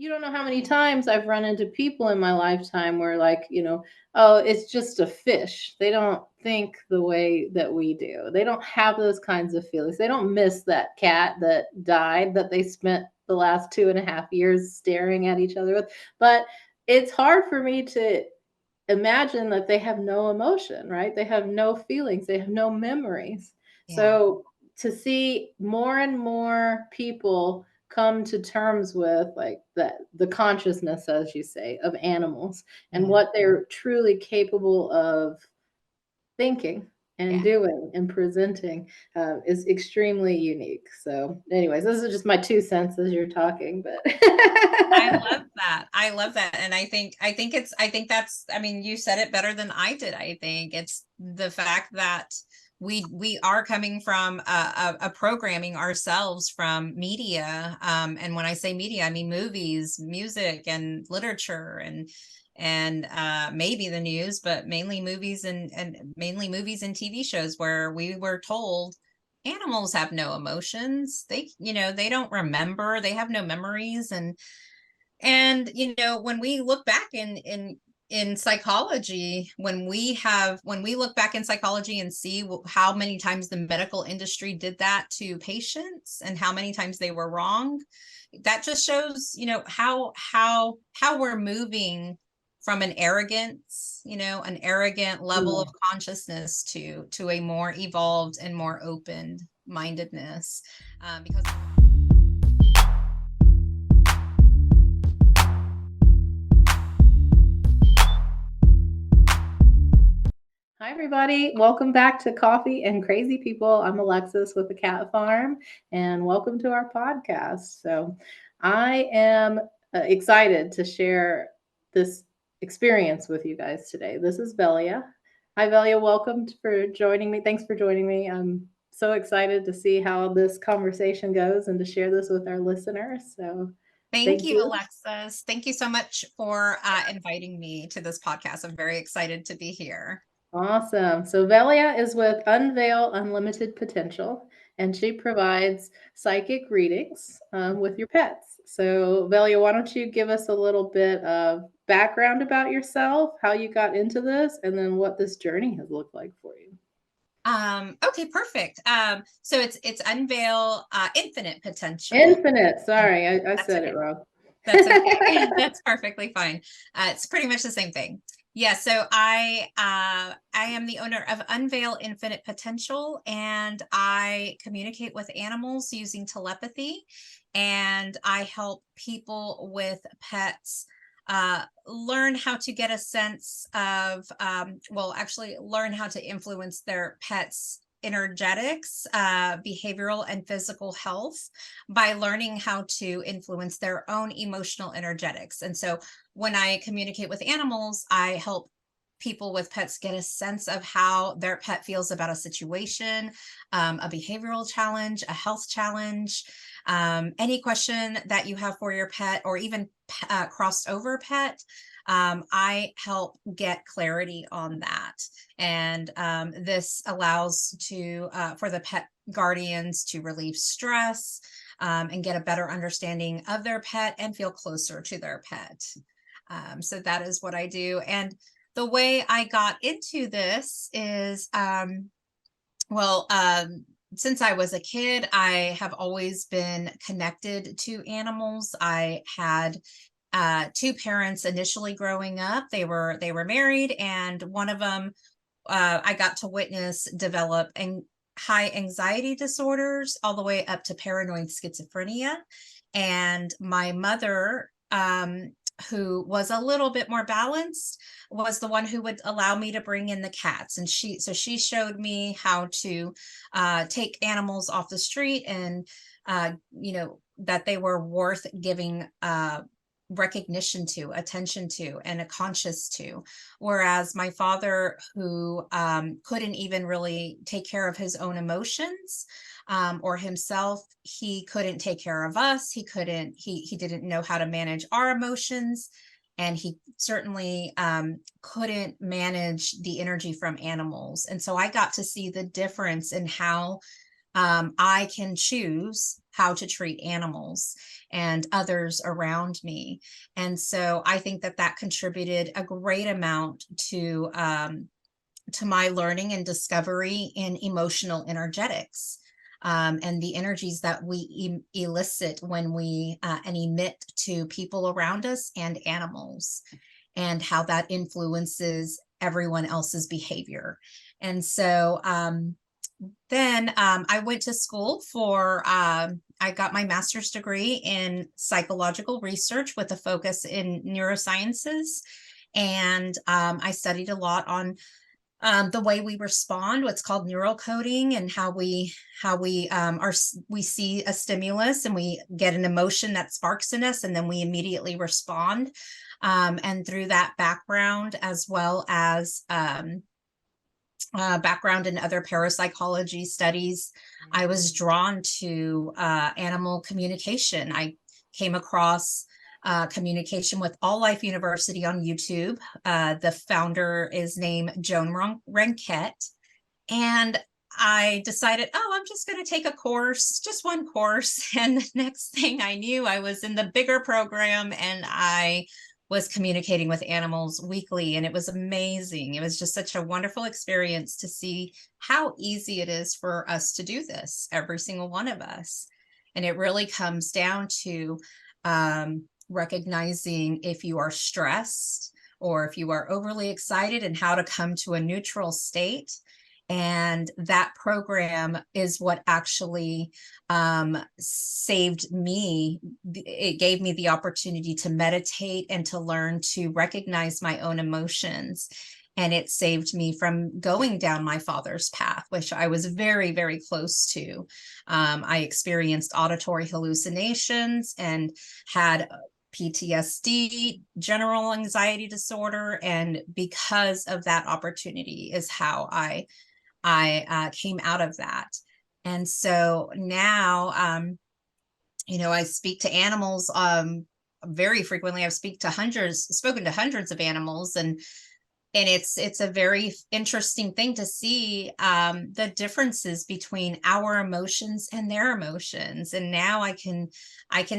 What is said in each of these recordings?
you don't know how many times I've run into people in my lifetime where, like, oh, it's just a fish. They don't think the way that we do. They don't have those kinds of feelings. They don't miss that cat that died that they spent the last 2.5 years staring at each other with. But it's hard for me to imagine that they have no emotion, right? They have no feelings, they have no memories. Yeah. So to see more and more people come to terms with, like, the consciousness, as you say, of animals and Yeah. what they're truly capable of thinking and Yeah. doing and presenting, is extremely unique. So anyways, this is just my 2 cents as you're talking, but I love that. I love that. And I think that's, I mean, you said it better than I did. I think it's the fact that we are coming from a programming ourselves from media. And when I say media, I mean movies, music, and literature, and maybe the news, but mainly movies, and mainly movies and TV shows, where we were told animals have no emotions. They don't remember, they have no memories. And when we look back in psychology, when we look back in psychology and see how many times the medical industry did that to patients and how many times they were wrong, that just shows how we're moving from an arrogance, an arrogant level of consciousness to a more evolved and more open mindedness, because Hi, everybody. Welcome back to Coffee and Crazy People. I'm Alexis with the Cat Pharm, and welcome to our podcast. So, I am excited to share this experience with you guys today. This is Velia. Hi, Velia. Welcome for joining me. Thanks for joining me. I'm so excited to see how this conversation goes and to share this with our listeners. So, thank thank you, you. Alexis. Thank you so much for inviting me to this podcast. I'm very excited to be here. Awesome. So Velia is with Unveil Unlimited Potential, and she provides psychic readings with your pets. So Velia, why don't you give us a little bit of background about yourself, how you got into this, and then what this journey has looked like for you? Okay, perfect. So it's Unveil Infinite Potential. Infinite. Sorry, I That's said it okay. wrong. That's okay. That's perfectly fine. It's pretty much the same thing. Yeah, so I am the owner of Unveil Infinite Potential, and I communicate with animals using telepathy, and I help people with pets learn how to get a sense of, well, actually learn how to influence their pets energetics, behavioral and physical health by learning how to influence their own emotional energetics. And so when I communicate with animals, I help people with pets get a sense of how their pet feels about a situation, a behavioral challenge, a health challenge, any question that you have for your pet, or even crossed over pet. I help get clarity on that. And this allows for the pet guardians to relieve stress, and get a better understanding of their pet and feel closer to their pet. So that is what I do. And the way I got into this is, well, since I was a kid, I have always been connected to animals. I had two parents initially growing up. They were married, and one of them I got to witness develop high anxiety disorders all the way up to paranoid schizophrenia. And my mother, who was a little bit more balanced, was the one who would allow me to bring in the cats. And she showed me how to take animals off the street, and that they were worth giving recognition to, attention to, and a conscious to. Whereas my father, who couldn't even really take care of his own emotions, or himself, he couldn't take care of us. He didn't know how to manage our emotions. And he certainly couldn't manage the energy from animals. And so I got to see the difference in how I can choose how to treat animals and others around me. And so I think that that contributed a great amount to my learning and discovery in emotional energetics, and the energies that we elicit when we and emit to people around us and animals, and how that influences everyone else's behavior. And so then I went to school for, I got my master's degree in psychological research with a focus in neurosciences. And I studied a lot on the way we respond, what's called neural coding, and how we we see a stimulus and we get an emotion that sparks in us, and then we immediately respond. And through that background, as well as background in other parapsychology studies, I was drawn to animal communication. I came across communication with All Life University on YouTube. The founder is named Joan Ranquette. And I decided, oh, I'm just going to take a course, just one course. And the next thing I knew, I was in the bigger program, and I was communicating with animals weekly. And it was amazing. It was just such a wonderful experience to see how easy it is for us to do this, every single one of us. And it really comes down to recognizing if you are stressed or if you are overly excited, and how to come to a neutral state. And that program is what actually saved me. It gave me the opportunity to meditate and to learn to recognize my own emotions. And it saved me from going down my father's path, which I was very, very close to. I experienced auditory hallucinations and had PTSD, general anxiety disorder. And because of that opportunity is how I came out of that. And so now, I speak to animals very frequently. I've spoken to hundreds of animals, and it's a very interesting thing to see the differences between our emotions and their emotions. And now I can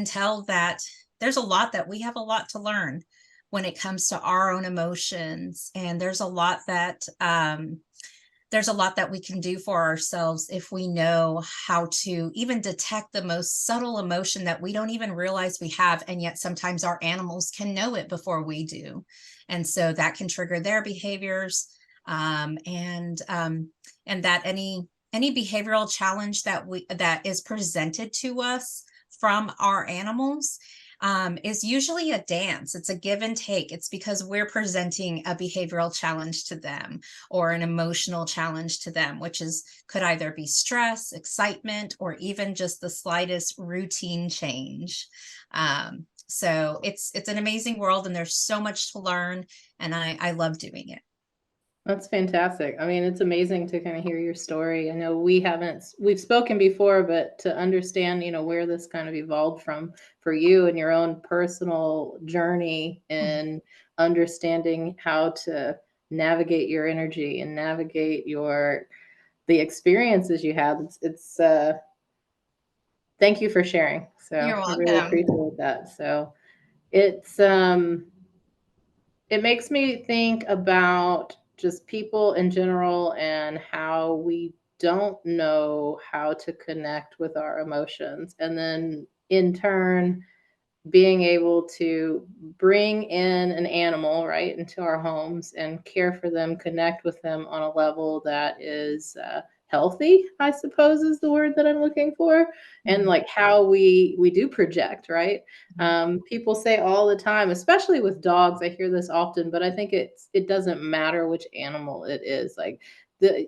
tell that there's a lot that we have a lot to learn when it comes to our own emotions, and there's a lot that we can do for ourselves if we know how to even detect the most subtle emotion that we don't even realize we have. And yet sometimes our animals can know it before we do. And so that can trigger their behaviors. And that any behavioral challenge that is presented to us from our animals is usually a dance. It's a give and take. It's because we're presenting a behavioral challenge to them or an emotional challenge to them, which could either be stress, excitement, or even just the slightest routine change. So it's an amazing world, and there's so much to learn, and I love doing it. That's fantastic. I mean, it's amazing to kind of hear your story. I know we've spoken before, but to understand, where this kind of evolved from for you and your own personal journey in understanding how to navigate your energy and navigate the experiences you had. It's thank you for sharing. So You're I really welcome. appreciate that. So it's it makes me think about just people in general and how we don't know how to connect with our emotions. And then in turn, being able to bring in an animal right into our homes and care for them, connect with them on a level that is healthy, I suppose is the word that I'm looking for. And like how we do project, right? People say all the time, especially with dogs, I hear this often, but I think it doesn't matter which animal it is. Like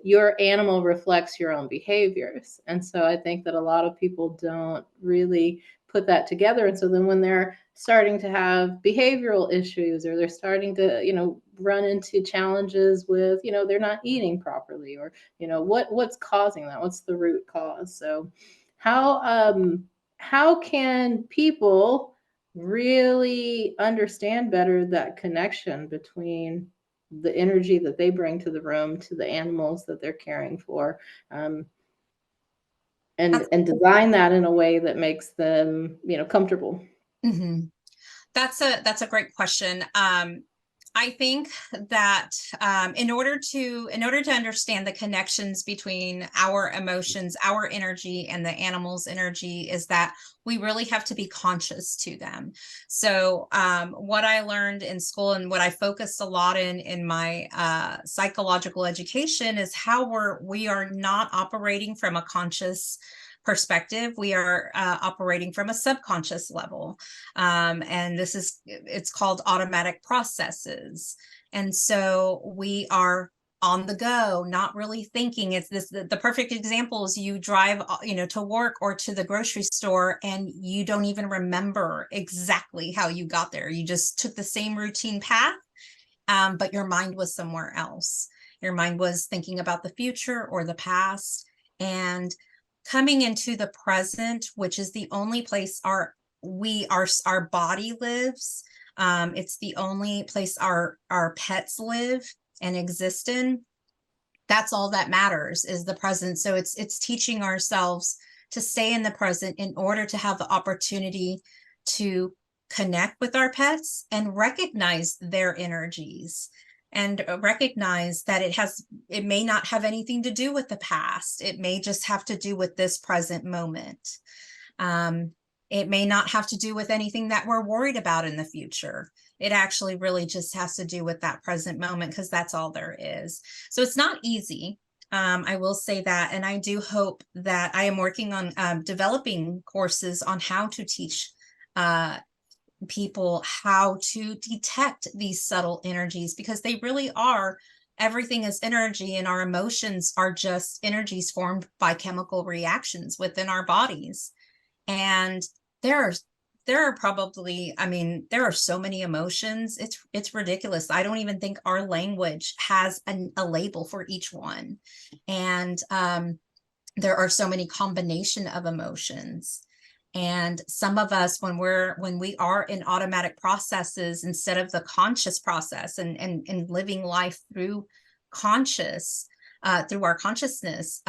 your animal reflects your own behaviors. And so I think that a lot of people don't really put that together. And so then when they're starting to have behavioral issues, or they're starting to, run into challenges with, they're not eating properly, or, what's causing that? What's the root cause? So how can people really understand better that connection between the energy that they bring to the room to the animals that they're caring for? and design that in a way that makes them, comfortable. Mhm. That's a great question. I think that in order to understand the connections between our emotions, our energy, and the animal's energy, is that we really have to be conscious to them. So what I learned in school and what I focused a lot in my psychological education is how we are not operating from a conscious perspective. We are operating from a subconscious level. And it's called automatic processes. And so we are on the go, not really thinking. It's the perfect example is you drive, to work or to the grocery store, and you don't even remember exactly how you got there. You just took the same routine path, but your mind was somewhere else. Your mind was thinking about the future or the past. And coming into the present, which is the only place our body lives. It's the only place our pets live and exist in. That's all that matters, is the present. So it's teaching ourselves to stay in the present in order to have the opportunity to connect with our pets and recognize their energies, and recognize that it may not have anything to do with the past. It may just have to do with this present moment. It may not have to do with anything that we're worried about in the future. It actually really just has to do with that present moment, because that's all there is. So it's not easy. I will say that. And I do hope that I am working on developing courses on how to teach people how to detect these subtle energies, because they really are. Everything is energy, and our emotions are just energies formed by chemical reactions within our bodies. And there are probably, there are so many emotions. It's ridiculous. I don't even think our language has a label for each one. And there are so many combination of emotions. And some of us, when we are in automatic processes instead of the conscious process, and living life through through our consciousness,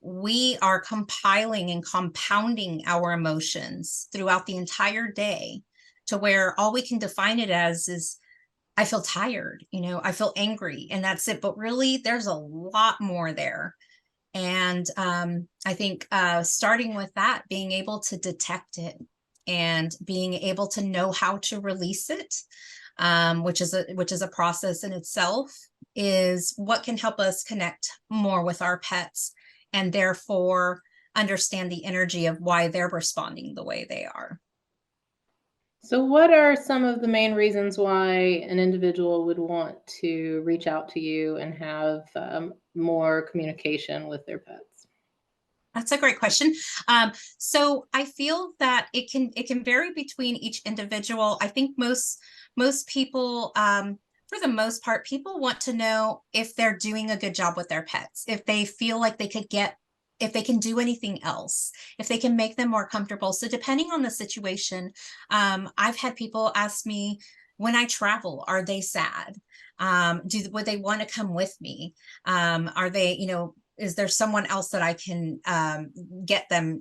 we are compiling and compounding our emotions throughout the entire day, to where all we can define it as is, I feel tired, I feel angry, and that's it. But really, there's a lot more there. And I think starting with that, being able to detect it and being able to know how to release it, which is a process in itself, is what can help us connect more with our pets, and therefore understand the energy of why they're responding the way they are. So, what are some of the main reasons why an individual would want to reach out to you and have more communication with their pets? That's a great question. So I feel that it can vary between each individual. I think most people, for the most part, people want to know if they're doing a good job with their pets, if they feel like if they can do anything else, if they can make them more comfortable. So depending on the situation, I've had people ask me, when I travel, are they sad? Would they want to come with me? Are they, is there someone else that I can get them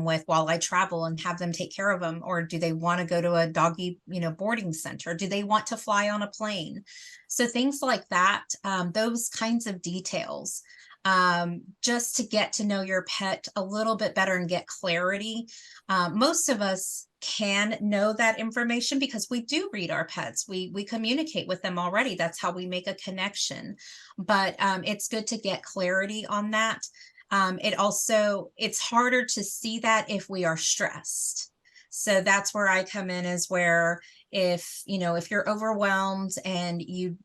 with while I travel and have them take care of them? Or do they want to go to a doggy, boarding center? Do they want to fly on a plane? So things like that, those kinds of details, just to get to know your pet a little bit better and get clarity. Most of us can know that information because we do read our pets. We communicate with them already. That's how we make a connection. But it's good to get clarity on that. It's harder to see that if we are stressed. So that's where I come in, is where if you're overwhelmed and you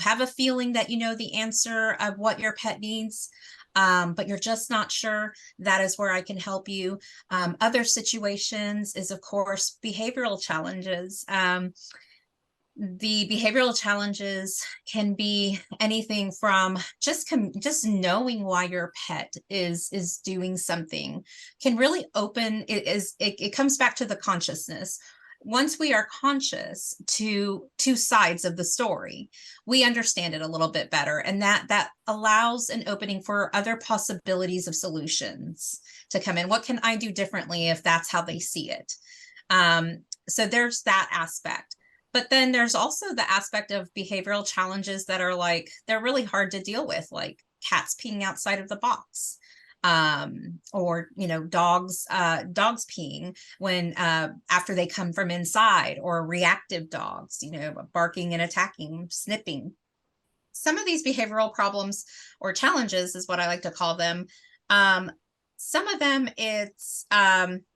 have a feeling that the answer of what your pet needs, but you're just not sure, that is where I can help you. Other situations is, of course, behavioral challenges. The behavioral challenges can be anything from just knowing why your pet is doing something can really open it comes back to the consciousness. once we are conscious to two sides of the story, we understand it a little bit better. And that allows an opening for other possibilities of solutions to come in. What can I do differently if that's how they see it? So there's that aspect. But then there's also the aspect of behavioral challenges that are like, they're really hard to deal with, like cats peeing outside of the box, or dogs peeing when after they come from inside, or reactive dogs barking and attacking, snipping. Some of these behavioral problems or challenges is what I like to call them. Some of them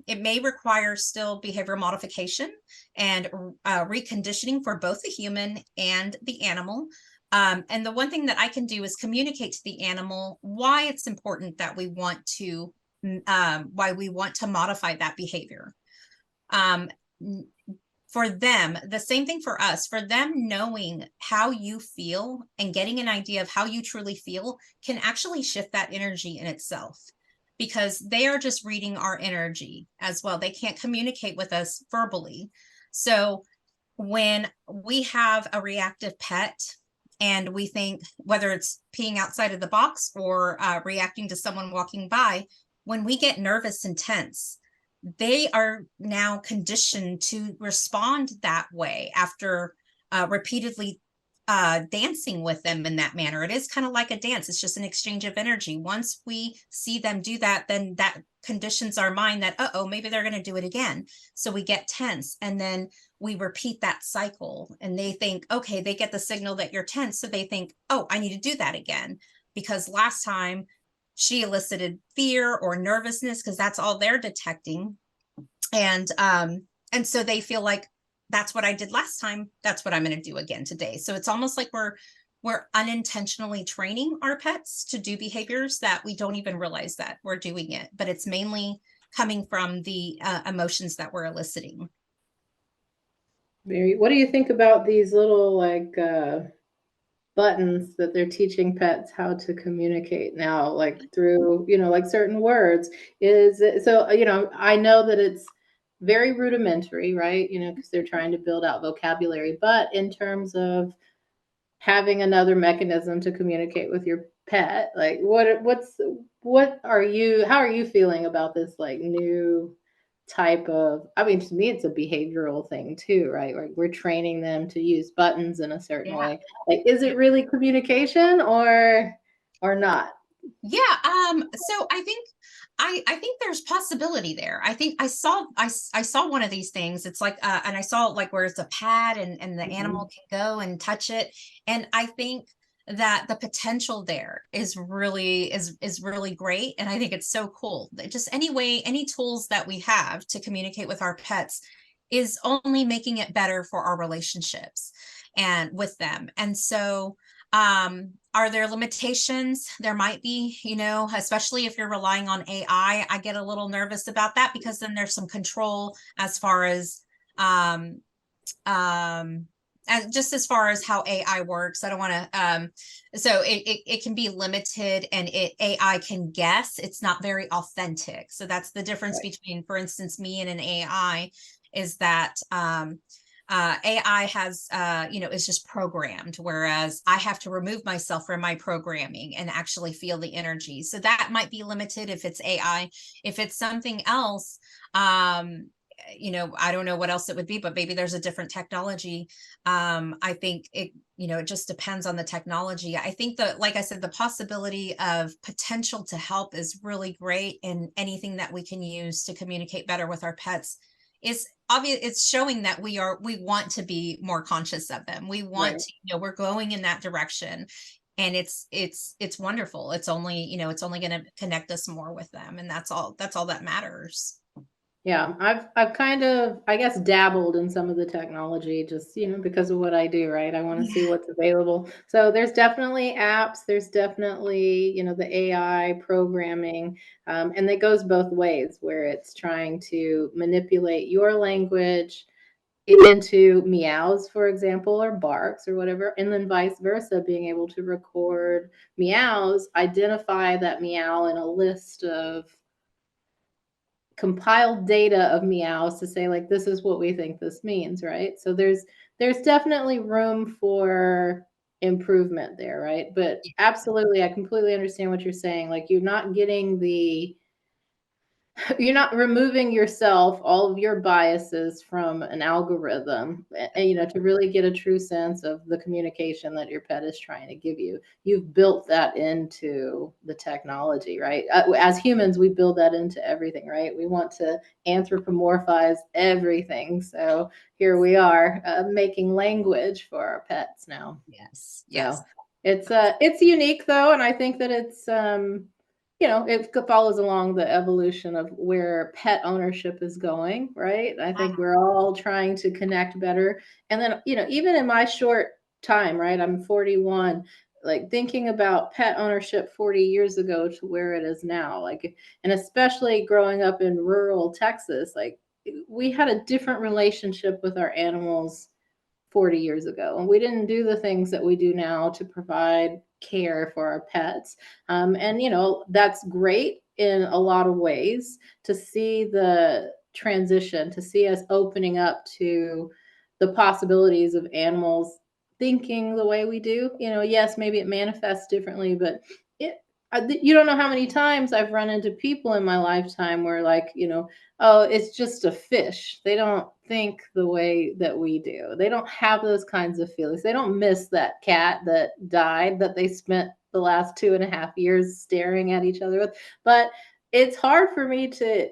it may require still behavior modification and reconditioning for both the human and the animal. And the one thing that I can do is communicate to the animal why it's important that we want to modify that behavior. For them, the same thing for us, for them knowing how you feel and getting an idea of how you truly feel can actually shift that energy in itself, because they are just reading our energy as well. They can't communicate with us verbally. So when we have a reactive pet and we think, whether it's peeing outside of the box or reacting to someone walking by, when we get nervous and tense, they are now conditioned to respond that way after repeatedly dancing with them in that manner. It is kind of like a dance. It's just an exchange of energy. Once we see them do that, then that conditions our mind that, uh-oh, maybe they're going to do it again. So we get tense, and then we repeat that cycle, and they think, okay, they get the signal that you're tense. So they think, oh, I need to do that again, because last time she elicited fear or nervousness, because that's all they're detecting. And so they feel like, that's what I did last time, that's what I'm going to do again today. So it's almost like we're unintentionally training our pets to do behaviors that we don't even realize that we're doing it, but it's mainly coming from the emotions that we're eliciting. What do you think about these little buttons that they're teaching pets how to communicate now, like through, like certain words? Is it, so, I know that it's very rudimentary, right? Because they're trying to build out vocabulary, but in terms of having another mechanism to communicate with your pet, like how are you feeling about this like new type of, I mean, to me it's a behavioral thing too, right? Like we're training them to use buttons in a certain Yeah. way. Like, is it really communication or not? Yeah. So I think there's possibility there. I think I saw one of these things. It's like and I saw like where it's a pad, and the Mhm. animal can go and touch it. And I think that the potential there is really great. And I think it's so cool. Just any tools that we have to communicate with our pets is only making it better for our relationships and with them. And so are there limitations? There might be, especially if you're relying on AI. I get a little nervous about that, because then there's some control as far as um um and just as far as how AI works. I don't want to so it can be limited, and AI can guess. It's not very authentic. So that's the difference Right. between, for instance, me and an AI, is that AI has, is just programmed, whereas I have to remove myself from my programming and actually feel the energy. So that might be limited if it's AI. If it's something else, I don't know what else it would be, but maybe there's a different technology. I think it just depends on the technology. I think that, like I said, the possibility of potential to help is really great, and anything that we can use to communicate better with our pets is obvious. It's showing that we want to be more conscious of them. We want Right. to, we're going in that direction, and it's wonderful. It's only, it's only going to connect us more with them, and that's all that matters. Yeah, I've kind of, I guess, dabbled in some of the technology, just, because of what I do, right? I want to see Yeah. what's available. So there's definitely apps, there's definitely, the AI programming, and it goes both ways, where it's trying to manipulate your language into meows, for example, or barks or whatever, and then vice versa, being able to record meows, identify that meow in a list of compiled data of meows to say like this is what we think this means, right? So there's definitely room for improvement there, right? But absolutely, I completely understand what you're saying. Like you're not getting the you're not removing yourself, all of your biases from an algorithm, to really get a true sense of the communication that your pet is trying to give you. You've built that into the technology, right? As humans, we build that into everything, right? We want to anthropomorphize everything. So here we are making language for our pets now. Yes. So Yes. it's unique though, and I think that it's it follows along the evolution of where pet ownership is going, right? I think we're all trying to connect better. And then, even in my short time, right? I'm 41, like thinking about pet ownership 40 years ago to where it is now, like, and especially growing up in rural Texas, like we had a different relationship with our animals 40 years ago. And we didn't do the things that we do now to provide care for our pets. And, that's great in a lot of ways to see the transition, to see us opening up to the possibilities of animals thinking the way we do. Yes, maybe it manifests differently, but it, you don't know how many times I've run into people in my lifetime where, like, oh, it's just a fish. They don't think the way that we do. They don't have those kinds of feelings. They don't miss that cat that died that they spent the last 2.5 years staring at each other with. But it's hard for me to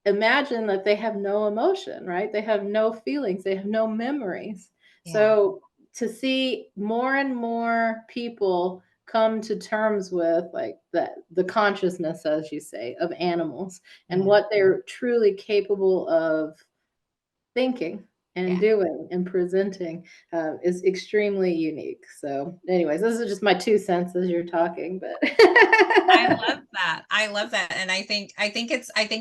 imagine that they have no emotion, right? They have no feelings, they have no memories. Yeah. So to see more and more people come to terms with like the consciousness, as you say, of animals and Yeah. what they're truly capable of thinking and Yeah. doing and presenting is extremely unique. So, anyways, this is just my 2 cents as you're talking, but I love that. I love that. And I think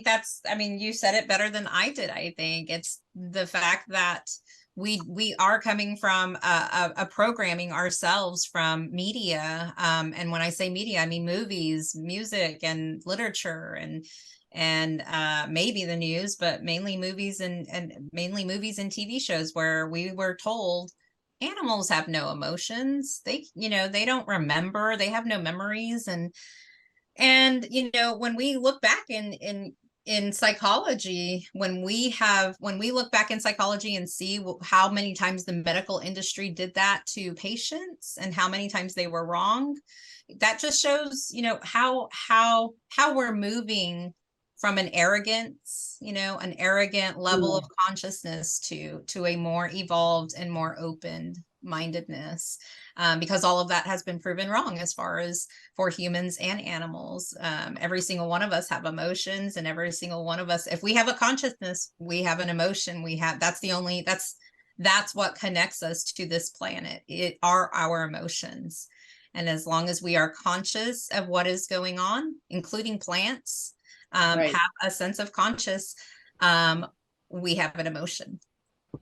that's, I mean, you said it better than I did. I think it's the fact that we are coming from a programming ourselves from media. And when I say media, I mean movies, music, and literature, and maybe the news, but mainly movies and mainly movies and TV shows where we were told animals have no emotions. They don't remember, they have no memories. And when we look back in psychology, when we look back in psychology and see how many times the medical industry did that to patients and how many times they were wrong, that just shows how we're moving from an arrogance, an arrogant level of consciousness to a more evolved and more open mindedness, because all of that has been proven wrong as far as for humans and animals. Every single one of us have emotions, and every single one of us, if we have a consciousness, we have an emotion. That's what connects us to this planet. It are our emotions. And as long as we are conscious of what is going on, including plants, right. have a sense of conscious, we have an emotion.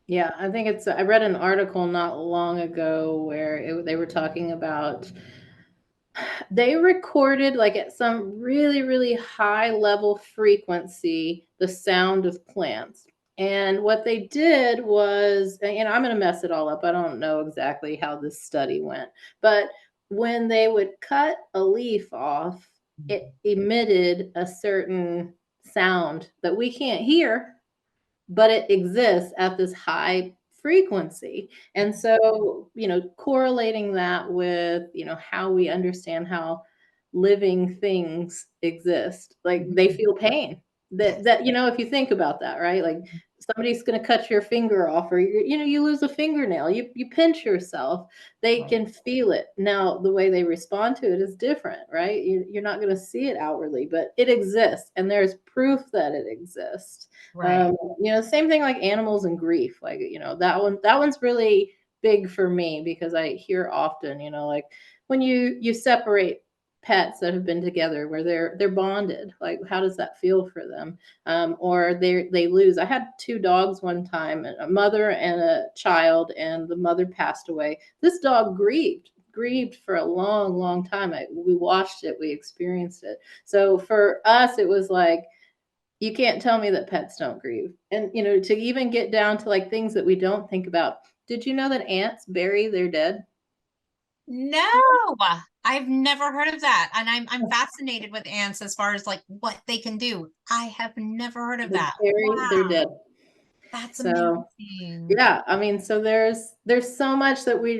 Yeah, I think I read an article not long ago where they were talking about they recorded like at some really, really high level frequency the sound of plants. And what they did was, I'm going to mess it all up. I don't know exactly how this study went, but when they would cut a leaf off, it emitted a certain sound that we can't hear, but it exists at this high frequency. And so, correlating that with, how we understand how living things exist, like they feel pain. If you think about that, right? Like somebody's going to cut your finger off, or you lose a fingernail, you pinch yourself, they can feel it. Now, the way they respond to it is different, right? You're not going to see it outwardly, but it exists, and there's proof that it exists. Right. Same thing like animals and grief. Like, that one's really big for me because I hear often, like when you separate pets that have been together where they're bonded, like how does that feel for them? Or they lose. I had two dogs one time, a mother and a child, and the mother passed away. This dog grieved for a long, long time. We watched it, we experienced it. So for us, it was like, you can't tell me that pets don't grieve. And, you know, to even get down to like things that we don't think about. Did you know that ants bury their dead? No, I've never heard of that. And I'm fascinated with ants as far as like what they can do. I have never heard of They that. bury their Wow, dead. that's So amazing. yeah, I mean, so there's so much that we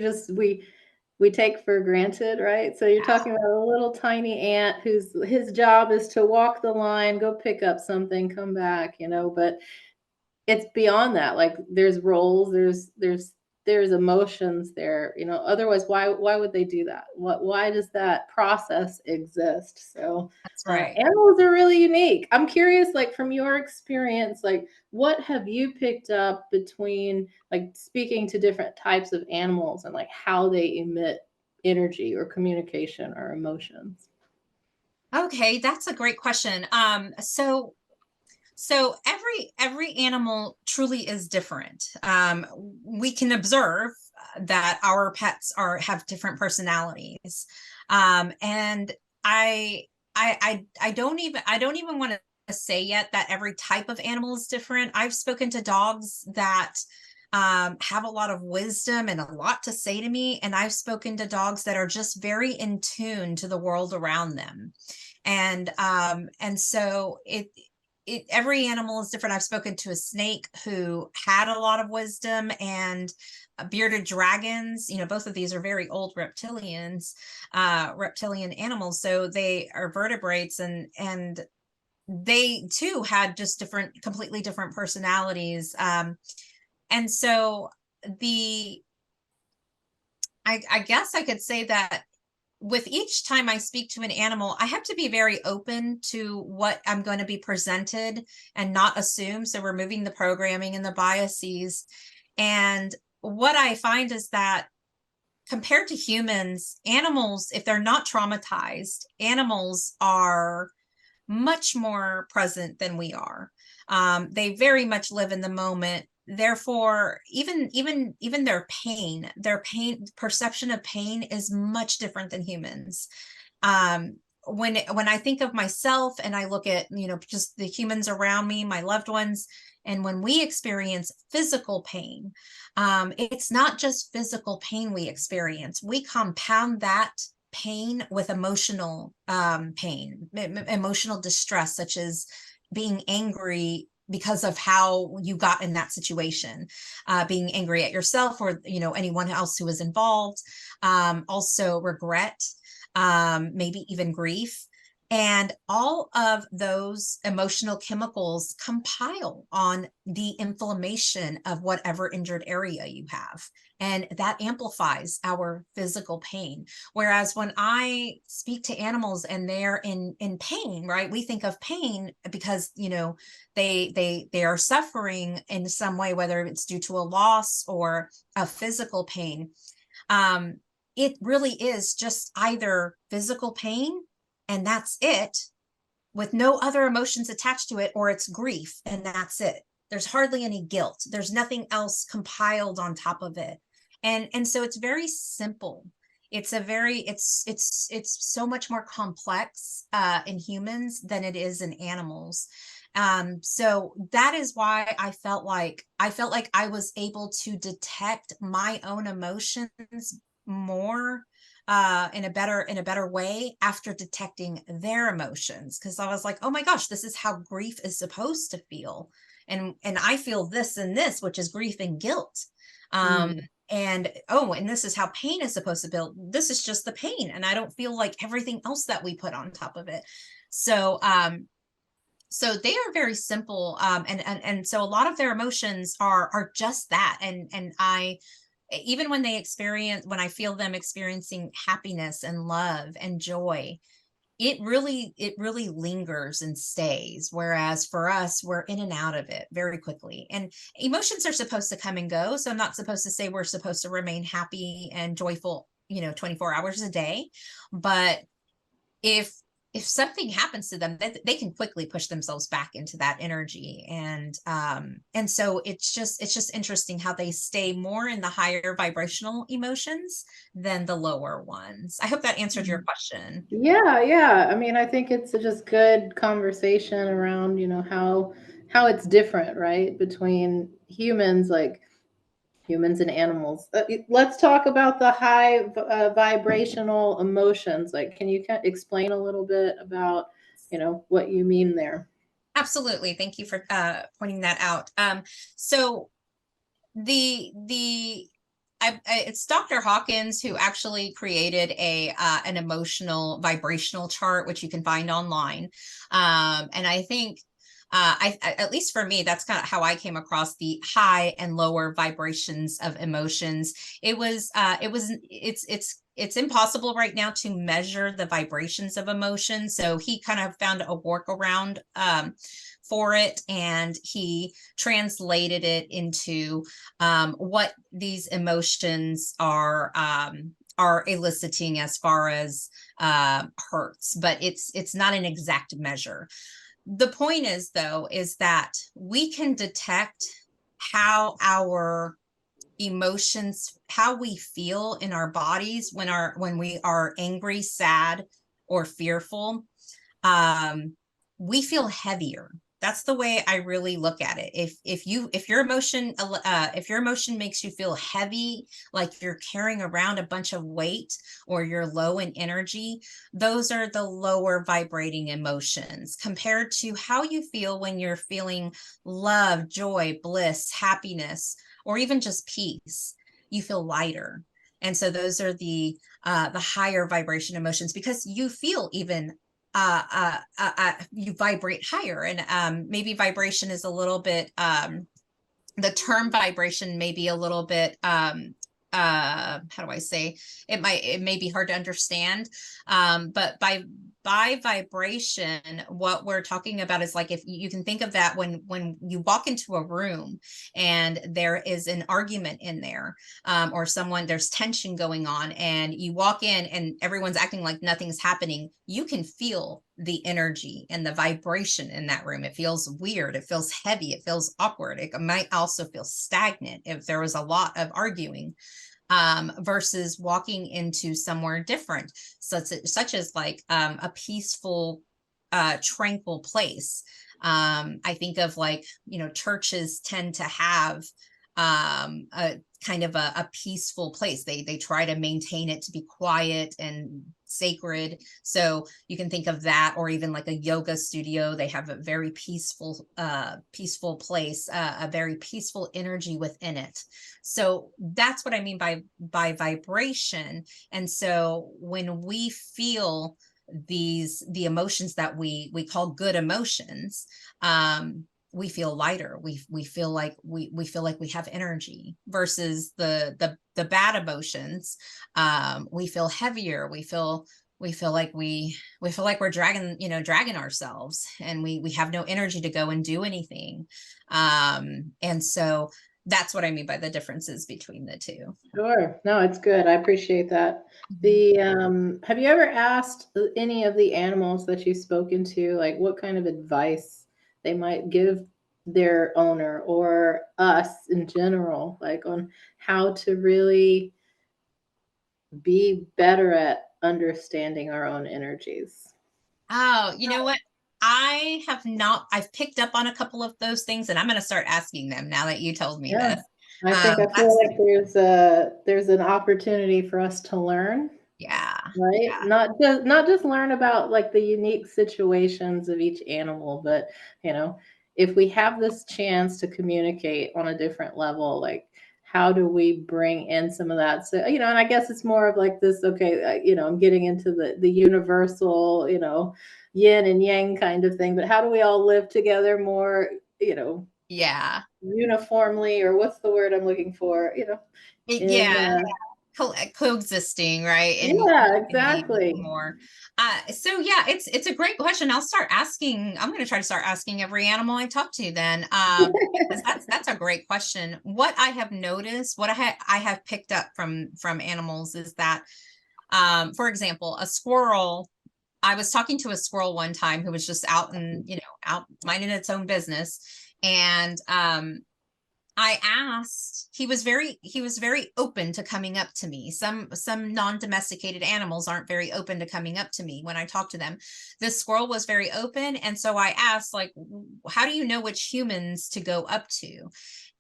take for granted, right? So you're talking about a little tiny ant whose his job is to walk the line, go pick up something, come back, you know, but it's beyond that. Like there's roles, there's emotions there, you know. Otherwise, why would they do that? Why does that process exist? So That's right. animals are really unique. I'm curious, like from your experience, like what have you picked up between like speaking to different types of animals and like how they emit energy or communication or emotions? Okay, that's a great question. So every animal truly is different. We can observe that our pets have different personalities, and I I don't even want to say yet that every type of animal is different. I've spoken to dogs that have a lot of wisdom and a lot to say to me, and I've spoken to dogs that are just very in tune to the world around them, and so every animal is different. I've spoken to a snake who had a lot of wisdom, and bearded dragons. You know, both of these are very old reptilian animals. So they are vertebrates, and they too had just completely different personalities. And so the I guess I could say that with each time I speak to an animal, I have to be very open to what I'm going to be presented and not assume. So removing the programming and the biases. And what I find is that compared to humans, animals, if they're not traumatized, animals are much more present than we are. They very much live in the moment. Therefore, even their pain perception of pain is much different than humans. When I think of myself and I look at, you know, just the humans around me, my loved ones, and when we experience physical pain, it's not just physical pain we experience. We compound that pain with emotional pain, emotional distress, such as being angry because of how you got in that situation, being angry at yourself or, you know, anyone else who was involved. Also regret, maybe even grief. And all of those emotional chemicals compile on the inflammation of whatever injured area you have. And that amplifies our physical pain. Whereas when I speak to animals and they're in pain, right? We think of pain because, you know, they are suffering in some way, whether it's due to a loss or a physical pain. It really is just either physical pain and that's it, with no other emotions attached to it, or it's grief and that's it. There's hardly any guilt. There's nothing else compiled on top of it. And so it's very simple. It's so much more complex in humans than it is in animals. So that is why I felt like I was able to detect my own emotions more in a better way after detecting their emotions, because I was like, oh my gosh, this is how grief is supposed to feel, and I feel this and this, which is grief and guilt. um Mm. and oh, and this is how pain is supposed to feel. This is just the pain, and I don't feel like everything else that we put on top of it. So so they are very simple, and so a lot of their emotions are just that. And I, even when when I feel them experiencing happiness and love and joy, it really lingers and stays. Whereas for us, we're in and out of it very quickly. And emotions are supposed to come and go. So I'm not supposed to say we're supposed to remain happy and joyful, you know, 24 hours a day. But if if something happens to them, they can quickly push themselves back into that energy. And so it's just interesting how they stay more in the higher vibrational emotions than the lower ones. I hope that answered your question. Yeah, yeah. I mean, I think it's just good conversation around, how it's different, right, between humans, like humans and animals. Let's talk about the high vibrational emotions. Like, can you explain a little bit about, what you mean there? Absolutely. Thank you for pointing that out. So it's Dr. Hawkins who actually created an emotional vibrational chart, which you can find online. And I think at least for me, that's kind of how I came across the high and lower vibrations of emotions. It's impossible right now to measure the vibrations of emotion. So he kind of found a workaround for it, and he translated it into what these emotions are eliciting as far as hurts, but it's not an exact measure. The point is, though, is that we can detect how our emotions, how we feel in our bodies when we are angry, sad, or fearful. We feel heavier. That's the way I really look at it. If your emotion makes you feel heavy, like you're carrying around a bunch of weight, or you're low in energy, those are the lower vibrating emotions compared to how you feel when you're feeling love, joy, bliss, happiness, or even just peace. You feel lighter. And so those are the higher vibration emotions, because you feel even you vibrate higher. And maybe vibration is a little bit the term vibration may be a little bit how do I say, it may be hard to understand, but by vibration, what we're talking about is, like, if you can think of that when you walk into a room and there is an argument in there, or there's tension going on, and you walk in and everyone's acting like nothing's happening, you can feel the energy and the vibration in that room. It feels weird, it feels heavy, it feels awkward. It might also feel stagnant if there was a lot of arguing, versus walking into somewhere different, such as like a peaceful, tranquil place. I think of, like, churches tend to have a kind of a peaceful place. They try to maintain it to be quiet and sacred. So you can think of that, or even like a yoga studio. They have a very peaceful place, a very peaceful energy within it. So that's what I mean by vibration. And so when we feel the emotions that we call good emotions, we feel lighter. We feel like we feel like we have energy, versus the bad emotions. We feel heavier. We feel like we're dragging ourselves, and we have no energy to go and do anything. And so that's what I mean by the differences between the two. Sure. No, it's good. I appreciate that. Have you ever asked any of the animals that you've spoken to, like, what kind of advice they might give their owner or us in general, like, on how to really be better at understanding our own energies? Oh, you know what? I have not. I've picked up on a couple of those things, and I'm going to start asking them now that you told me Yeah. this. I feel That's like there's an opportunity for us to learn. Yeah, Right? yeah, Not just learn about, like, the unique situations of each animal, but, if we have this chance to communicate on a different level, like, how do we bring in some of that? So, and I guess it's more of like this, okay, I'm getting into the universal, yin and yang kind of thing, but how do we all live together more, yeah. uniformly, or what's the word I'm looking for, in Yeah, coexisting, right? And yeah, unity exactly. more. So yeah, it's a great question. I'm going to try to start asking every animal I talk to then, because that's a great question. What I have noticed, what I have picked up from animals is that, for example, a squirrel, I was talking to a squirrel one time who was just out and, out minding its own business. And I asked, he was very open to coming up to me. Some non-domesticated animals aren't very open to coming up to me when I talk to them. This squirrel was very open. And so I asked, like, how do you know which humans to go up to?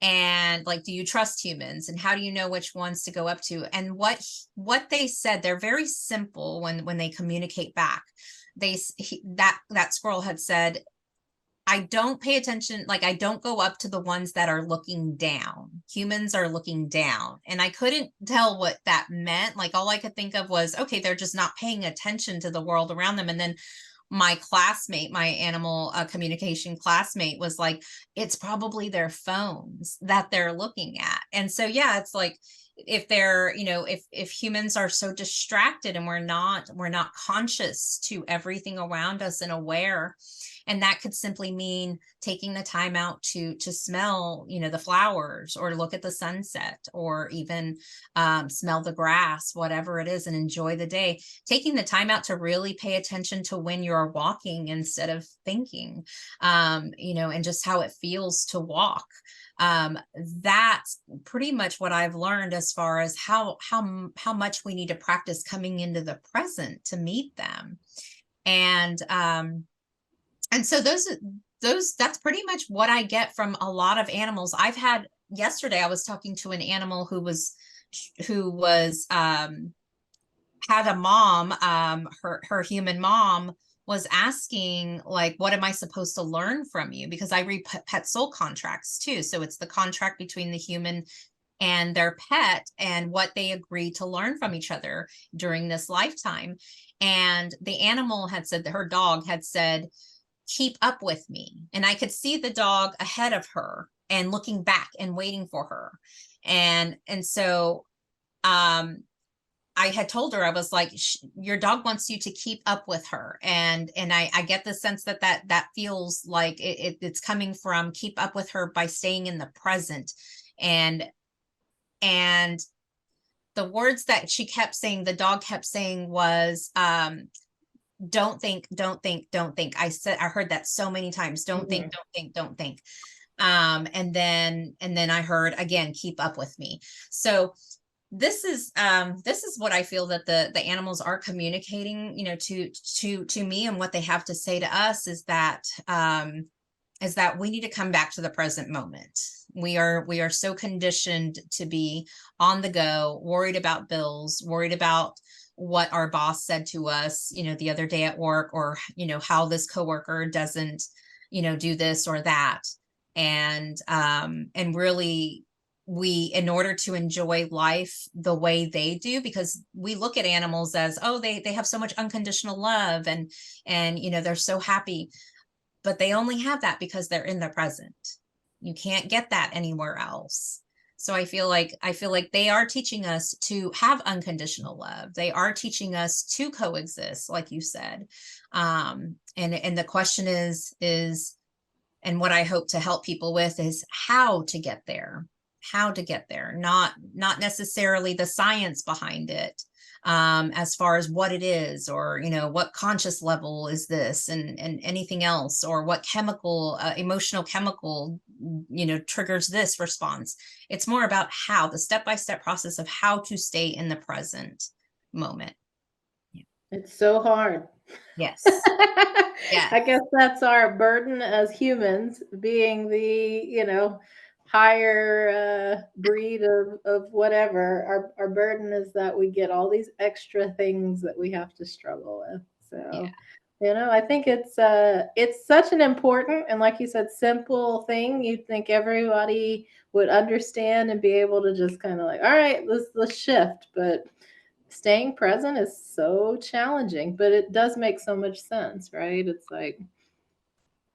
And like, do you trust humans? And how do you know which ones to go up to? And what they said, they're very simple when they communicate back. That squirrel had said, I don't pay attention. Like, I don't go up to the ones that are looking down. Humans are looking down. And I couldn't tell what that meant. Like, all I could think of was, okay, they're just not paying attention to the world around them. And then my classmate, my animal communication classmate, was like, it's probably their phones that they're looking at. And so, yeah, it's like, if they're, if humans are so distracted and we're not conscious to everything around us and aware, and that could simply mean taking the time out to smell, the flowers, or look at the sunset, or even smell the grass, whatever it is, and enjoy the day. Taking the time out to really pay attention to when you're walking instead of thinking, and just how it feels to walk. That's pretty much what I've learned as far as how much we need to practice coming into the present to meet them. And so that's pretty much what I get from a lot of animals. Yesterday I was talking to an animal who had a mom, her human mom was asking, like, what am I supposed to learn from you? Because I read pet soul contracts too. So it's the contract between the human and their pet, and what they agree to learn from each other during this lifetime. And the animal had said, that her dog had said, keep up with me. And I could see the dog ahead of her and looking back and waiting for her. And so I had told her, I was like, your dog wants you to keep up with her. And I get the sense that feels like it's coming from keep up with her by staying in the present. And the words that she kept saying, the dog kept saying, was, don't think, don't think, don't think. I heard that so many times. Don't think, don't think, don't think. And then I heard again, keep up with me. So this is what I feel that the animals are communicating, to me, and what they have to say to us is that we need to come back to the present moment. We are so conditioned to be on the go, worried about bills, worried about what our boss said to us, the other day at work, or, how this coworker doesn't, do this or that. And really, in order to enjoy life the way they do, because we look at animals as, oh, they have so much unconditional love, and they're so happy, but they only have that because they're in the present. You can't get that anywhere else. So I feel like they are teaching us to have unconditional love. They are teaching us to coexist, like you said. And the question is, and what I hope to help people with is how to get there, not necessarily the science behind it, as far as what it is, or, what conscious level is this, and anything else, or what chemical, emotional chemical, triggers this response. It's more about how, the step-by-step process of how to stay in the present moment. It's so hard. Yes. Yeah. I guess that's our burden as humans, being the, higher breed of whatever. Our burden is that we get all these extra things that we have to struggle with. So, I think it's such an important, and like you said, simple thing. You'd think everybody would understand and be able to just kind of like, all right, let's shift. But staying present is so challenging, but it does make so much sense, right? It's like,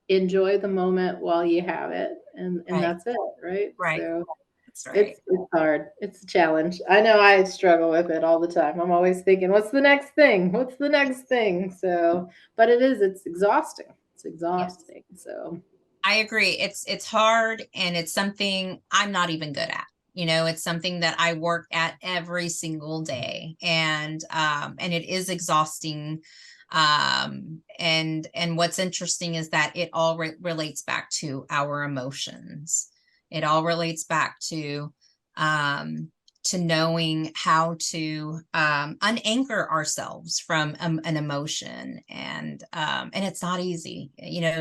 enjoy the moment while you have it, and Right. that's it, right? Right. So That's right. it's hard. It's a challenge. I know I struggle with it all the time. I'm always thinking, what's the next thing? What's the next thing? So, but it's exhausting. It's exhausting. Yes. So I agree. It's hard, and it's something I'm not even good at. It's something that I work at every single day, and it is exhausting. And what's interesting is that it all relates back to our emotions. It all relates back to knowing how to unanchor ourselves from an emotion. And it's not easy.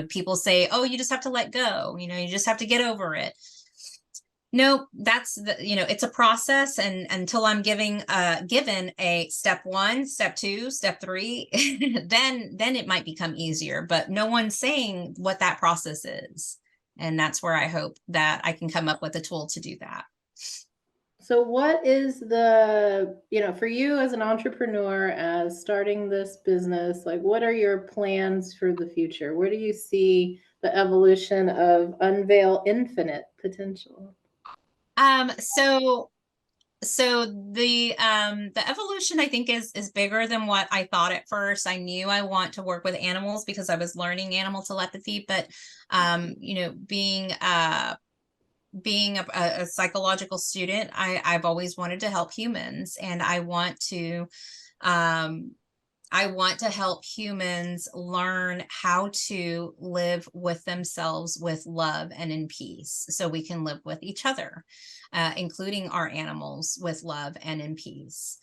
People say, oh, you just have to let go, you just have to get over it. No, it's a process. And until I'm given a step 1, step 2, step 3, then it might become easier, but no one's saying what that process is. And that's where I hope that I can come up with a tool to do that. So what is for you as an entrepreneur, as starting this business, like what are your plans for the future? Where do you see the evolution of Unveil Infinite Potential? So the evolution, I think, is bigger than what I thought at first. I knew I want to work with animals because I was learning animal telepathy, but being a psychological student, I've always wanted to help humans, and I want to help humans learn how to live with themselves with love and in peace, so we can live with each other, including our animals, with love and in peace.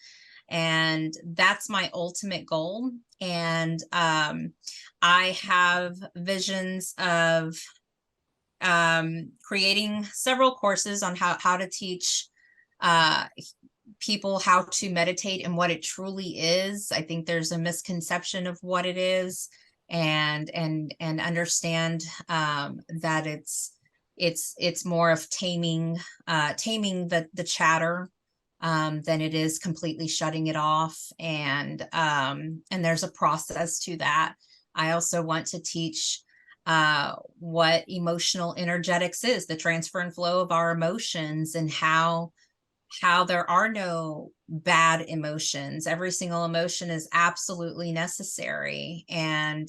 And that's my ultimate goal. And I have visions of creating several courses on how to teach people how to meditate and what it truly is. I think there's a misconception of what it is, and understand that it's more of taming the chatter than it is completely shutting it off. And there's a process to that. I also want to teach what emotional energetics is, the transfer and flow of our emotions, and how there are no bad emotions. Every single emotion is absolutely necessary. And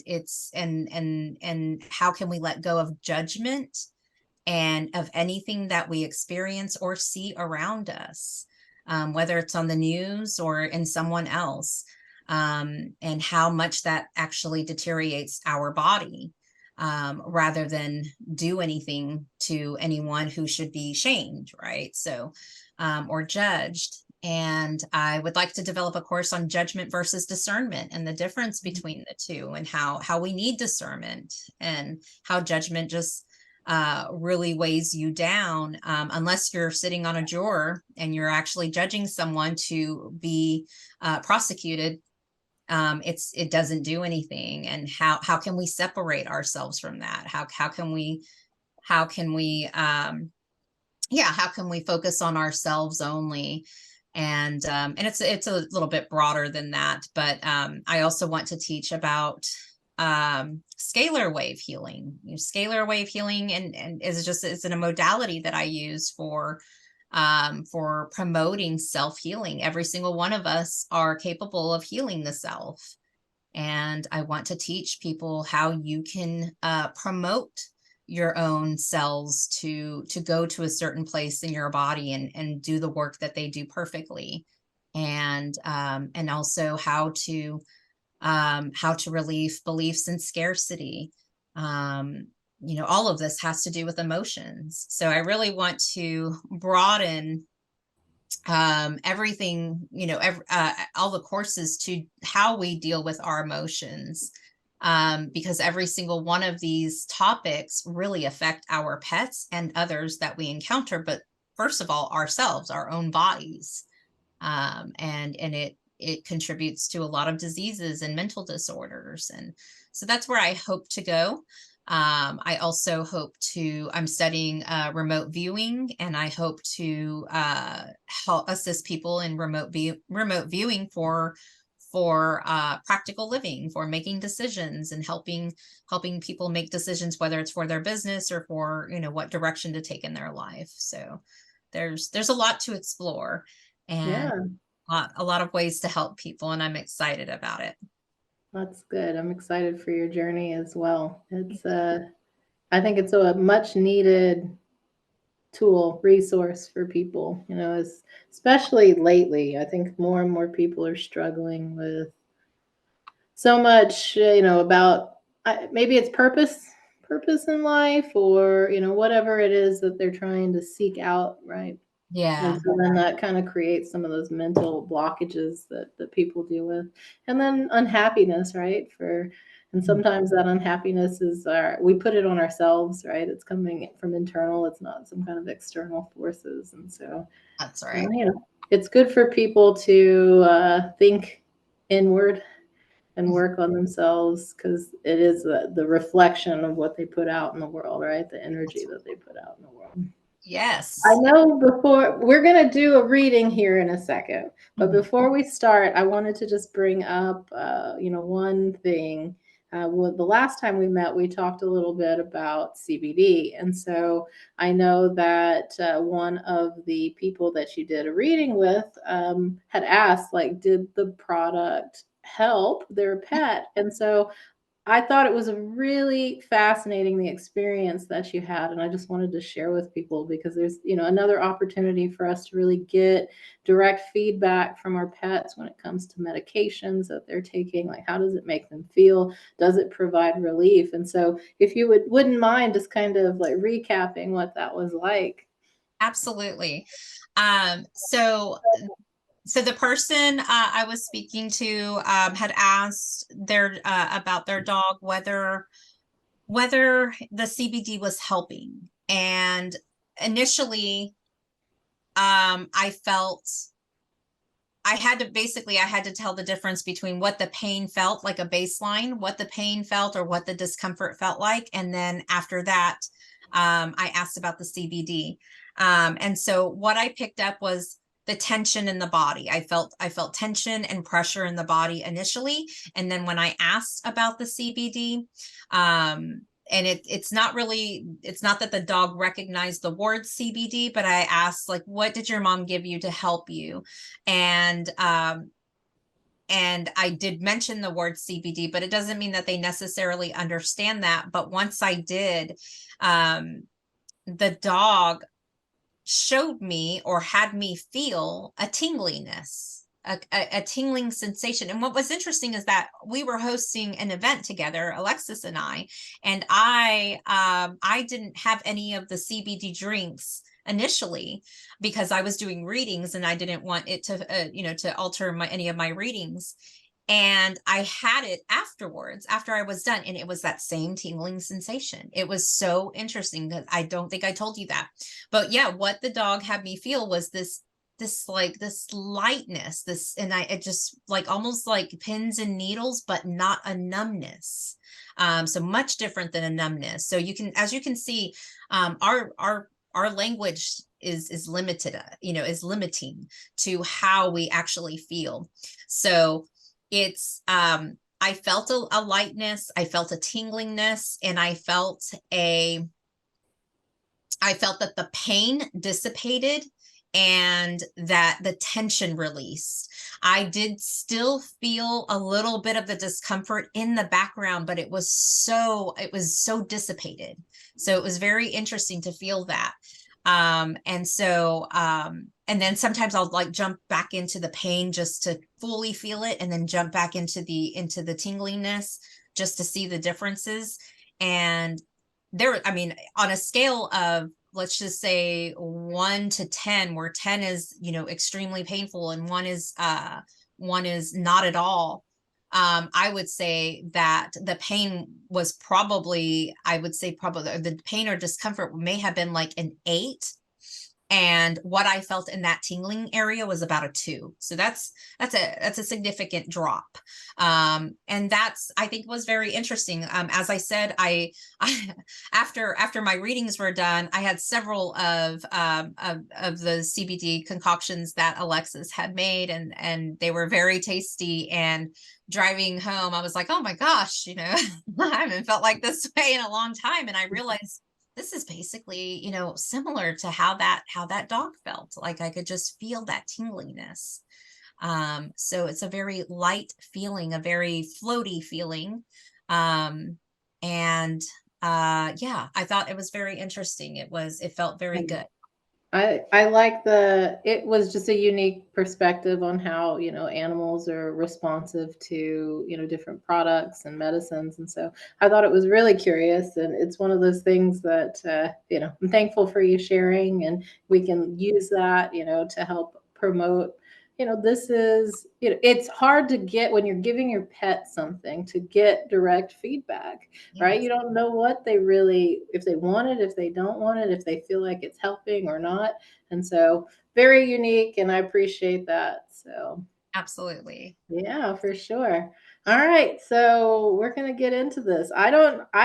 how can we let go of judgment and of anything that we experience or see around us, whether it's on the news or in someone else, and how much that actually deteriorates our body, rather than do anything to anyone who should be shamed, right? So, or judged. And I would like to develop a course on judgment versus discernment, and the difference between the two, and how we need discernment, and how judgment just really weighs you down, unless you're sitting on a juror and you're actually judging someone to be prosecuted. It doesn't do anything. And how can we separate ourselves from that? How can we how can we focus on ourselves only? And it's a little bit broader than that, but I also want to teach about scalar wave healing. Scalar wave healing and is a modality that I use for promoting self-healing. Every single one of us are capable of healing the self. And I want to teach people how you can promote your own cells to go to a certain place in your body and do the work that they do perfectly. And also how to relieve beliefs in scarcity. All of this has to do with emotions. So I really want to broaden everything, all the courses to how we deal with our emotions, because every single one of these topics really affect our pets and others that we encounter. But first of all, ourselves, our own bodies, and it contributes to a lot of diseases and mental disorders. And so that's where I hope to go. I also I'm studying remote viewing, and I hope to help assist people in remote viewing for practical living, for making decisions, and helping people make decisions, whether it's for their business or for, what direction to take in their life. So there's a lot to explore, and a lot of ways to help people, and I'm excited about it. That's good. I'm excited for your journey as well. I think it's a much needed tool, resource for people, especially lately. I think more and more people are struggling with so much, about maybe it's purpose in life, or whatever it is that they're trying to seek out, right? And Yeah. so then that kind of creates some of those mental blockages that people deal with. And then unhappiness, right? And sometimes that unhappiness is we put it on ourselves, right? It's coming from internal, it's not some kind of external forces. And so, That's right. it's good for people to think inward and work on themselves, because it is the reflection of what they put out in the world, right? The energy that they put out in the world. I Yes. know before we're going to do a reading here in a second, but Mhm. before we start, I wanted to just bring up, one thing. The last time we met, we talked a little bit about CBD. And so I know that one of the people that you did a reading with had asked, like, did the product help their pet? And so I thought it was a really fascinating the experience that you had, and I just wanted to share with people, because there's, another opportunity for us to really get direct feedback from our pets when it comes to medications that they're taking. Like, how does it make them feel? Does it provide relief? And so, if you wouldn't mind just kind of like recapping what that was like. Absolutely. So the person I was speaking to had asked their about their dog whether the CBD was helping, and initially, I felt I had to tell the difference between what the pain felt like, a baseline, what the pain felt or what the discomfort felt like. And then after that, I asked about the CBD. And so what I picked up was the tension in the body. I felt tension and pressure in the body initially. And then when I asked about the CBD, and it's not really, it's not that the dog recognized the word CBD, but I asked, like, what did your mom give you to help you? And and I did mention the word CBD, but it doesn't mean that they necessarily understand that. But once I did, um, the dog showed me, or had me feel, a tingliness, a tingling sensation. And what was interesting is that we were hosting an event together, Alexis and I didn't have any of the CBD drinks initially, because I was doing readings and I didn't want it to to alter any of my readings. And I had it afterwards, after I was done, and it was that same tingling sensation. It was so interesting, that I don't think I told you that. But yeah, what the dog had me feel was this lightness, and it just, like, almost like pins and needles, but not a numbness. So much different than a numbness. So as you can see, our language is limited, is limiting to how we actually feel. So it's I felt a lightness, I felt a tinglingness, and I felt that the pain dissipated and that the tension released. I did still feel a little bit of the discomfort in the background, but it was so dissipated. So it was very interesting to feel that. And then sometimes I'll, like, jump back into the pain just to fully feel it, and then jump back into the tingliness just to see the differences. And I mean, on a scale of, let's just say, 1 to 10, where 10 is, extremely painful, and one is not at all. I would say that the pain was I would say probably the pain or discomfort may have been like an 8, and what I felt in that tingling area was about a 2. So that's a significant drop. And that's, I think, was very interesting. As I said, I after my readings were done, I had several of the CBD concoctions that Alexis had made, and they were very tasty. And driving home, I was like, oh my gosh, I haven't felt like this way in a long time. And I realized this is basically, similar to how that dog felt. Like, I could just feel that tingliness. So it's a very light feeling, a very floaty feeling. And yeah, I thought it was very interesting. It felt very good. I like it was just a unique perspective on how, animals are responsive to, different products and medicines. And so I thought it was really curious. And it's one of those things that, I'm thankful for you sharing, and we can use that, to help promote. This is, it's hard to get when you're giving your pet something to get direct feedback, right? Yes, You don't know what they really, if they want it, if they don't want it, if they feel like it's helping or not. And so very unique, and I appreciate that. So absolutely. yeah, for sure. All right, so we're gonna get into this. I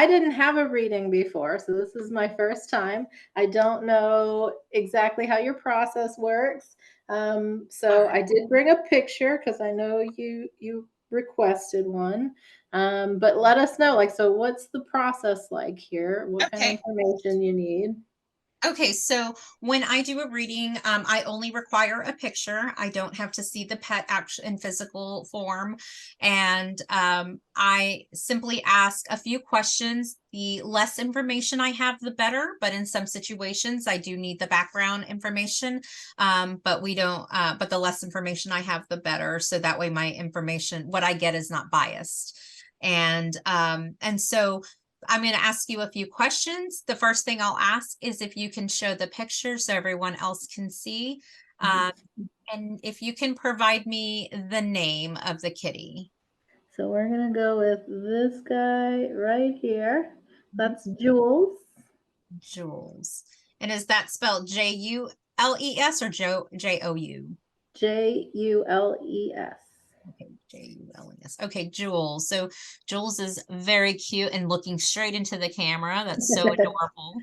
didn't have a reading before, so this is my first time. I don't know exactly how your process works. All So right. I did bring a picture because I know you requested one. But let us know, like, so what's the process like here? What kind of Okay. information you need? Okay, so when I do a reading, I only require a picture. I don't have to see the pet action in physical form. And I simply ask a few questions. The less information I have, the better. But in some situations, I do need the background information. But we don't, but the less information I have, the better. So that way my information, what I get is not biased. And so I'm going to ask you a few questions. The first thing I'll ask is if you can show the picture so everyone else can see. Um, and if you can provide me the name of the kitty. So we're gonna go with this guy right here. That's Jules. Jules. And is that spelled Jules or Jou? Jules. Okay, Jules. Okay, Jules. So Jules is very cute and looking straight into the camera. That's so adorable.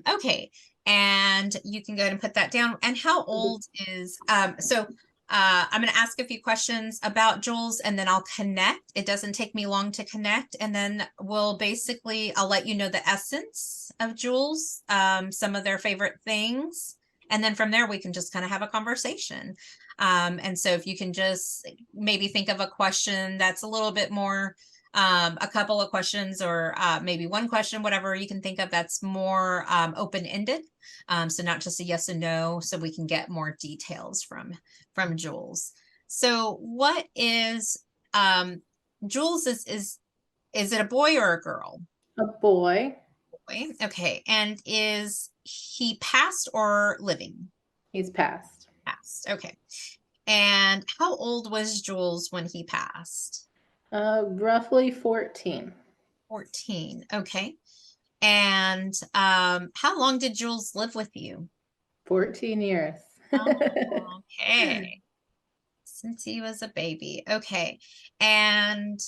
Okay. And you can go ahead and put that down. And how old is I'm going to ask a few questions about Jules and then I'll connect. It doesn't take me long to connect. And then I'll let you know the essence of Jules, some of their favorite things. And then from there, we can just kind of have a conversation. And so if you can just maybe think of a question that's a little bit more, a couple of questions or maybe one question, whatever you can think of that's more open-ended. So not just a yes and no, so we can get more details from Jules. So what is Jules is it a boy or a girl? A boy. Boy. Okay. And is he past or living? He's passed. Past. Okay. And how old was Jules when he passed? Roughly 14. 14. Okay. And how long did Jules live with you? 14 years. Oh, okay. Since he was a baby. Okay. And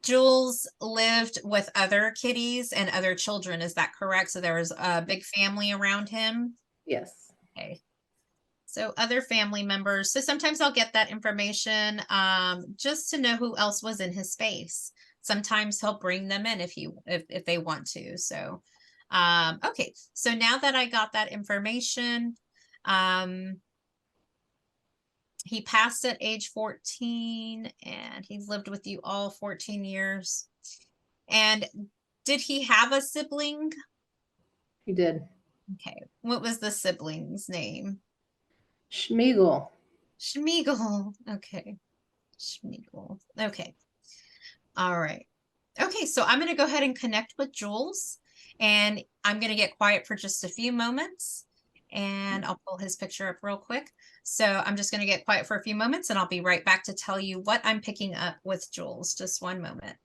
Jules lived with other kitties and other children. Is that correct? So there was a big family around him. Yes. Okay. So other family members. So sometimes I'll get that information just to know who else was in his space. Sometimes he'll bring them in if they want to. So okay. So now that I got that information, um, he passed at age 14 and he's lived with you all 14 years. And did he have a sibling? He did. Okay. What was the sibling's name? Schmiegel. Schmiegel. Okay. Schmiegel. Okay. All right. Okay, so I'm going to go ahead and connect with Jules, and I'm going to get quiet for just a few moments, and I'll pull his picture up real quick. So I'm just going to get quiet for a few moments, and I'll be right back to tell you what I'm picking up with Jules. Just one moment.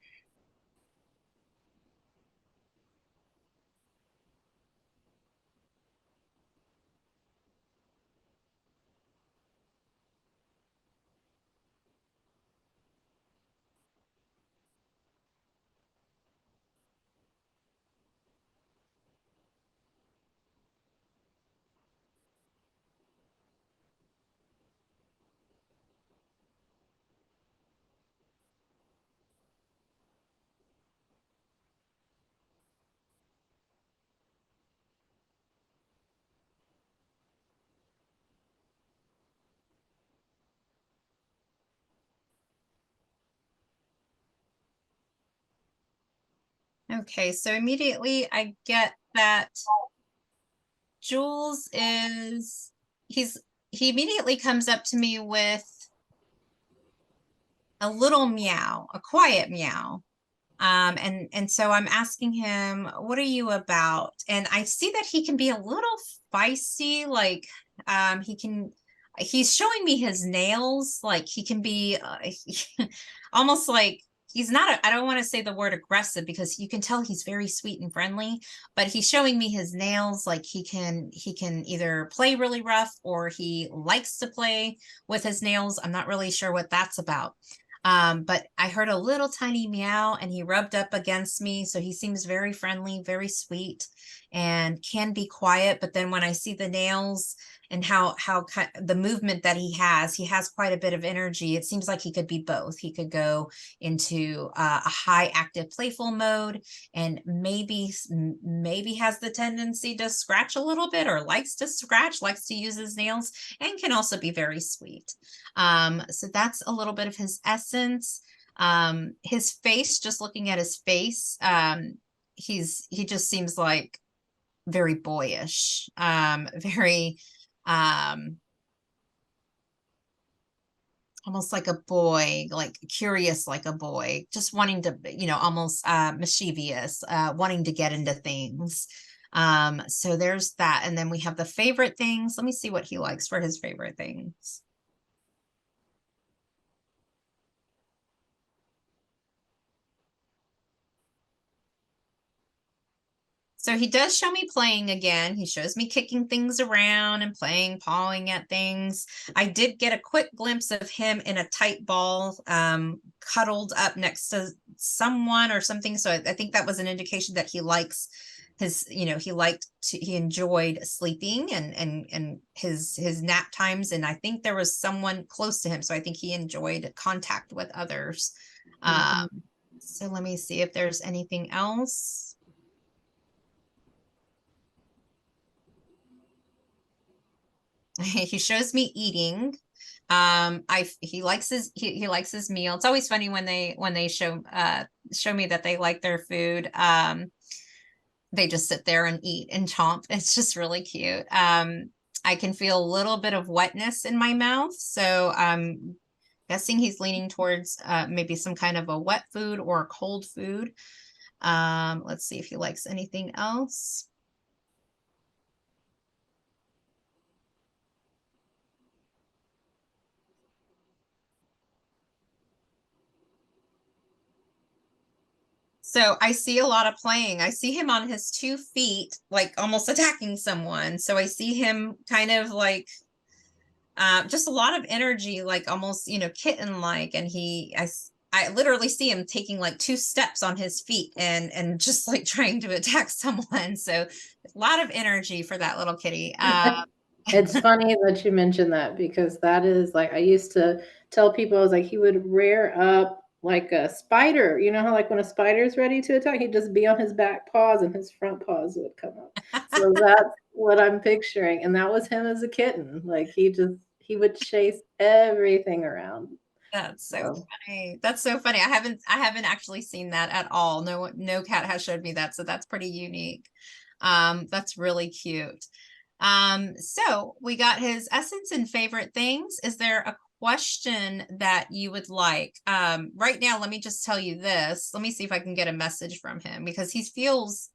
Okay, so immediately I get that Jules is, he immediately comes up to me with a little meow, a quiet meow. And so I'm asking him, what are you about? And I see that he can be a little feisty, like he's showing me his nails, like he can be almost like he's not, I don't want to say the word aggressive because you can tell he's very sweet and friendly, but he's showing me his nails, like he can either play really rough or he likes to play with his nails. I'm not really sure what that's about. But I heard a little tiny meow and he rubbed up against me. So he seems very friendly, very sweet, and can be quiet. But then when I see the nails and how the movement that he has quite a bit of energy. It seems like he could be both. He could go into a high active playful mode and maybe has the tendency to scratch a little bit or likes to scratch, likes to use his nails, and can also be very sweet. So that's a little bit of his essence. His face, just looking at his face, he just seems like very boyish, very almost like a boy, like curious like a boy, just wanting to, almost mischievous, wanting to get into things. So there's that. And then we have the favorite things. Let me see what he likes for his favorite things. So he does show me playing again. He shows me kicking things around and playing, pawing at things. I did get a quick glimpse of him in a tight ball, cuddled up next to someone or something. So I think that was an indication that he likes his, he enjoyed sleeping and his nap times. And I think there was someone close to him. So I think he enjoyed contact with others. So let me see if there's anything else. He shows me eating. He likes he likes his meal. It's always funny when they show me that they like their food. They just sit there and eat and chomp. It's just really cute. I can feel a little bit of wetness in my mouth, so I'm guessing he's leaning towards maybe some kind of a wet food or a cold food. Let's see if he likes anything else. So I see a lot of playing. I see him on his 2 feet, like almost attacking someone. So I see him kind of like just a lot of energy, like almost, kitten-like. And I literally see him taking like 2 steps on his feet and just like trying to attack someone. So a lot of energy for that little kitty. It's funny that you mentioned that because that is like I used to tell people I was like he would rear up like a spider. You know how like when a spider's ready to attack, he'd just be on his back paws and his front paws would come up. So that's what I'm picturing. And that was him as a kitten. Like he would chase everything around. That's so So funny. That's so funny. I haven't actually seen that at all. No cat has showed me that, so that's pretty unique. That's really cute. So we got his essence and favorite things. Is there a question that you would like? Right now, let me just tell you this. Let me see if I can get a message from him because he feels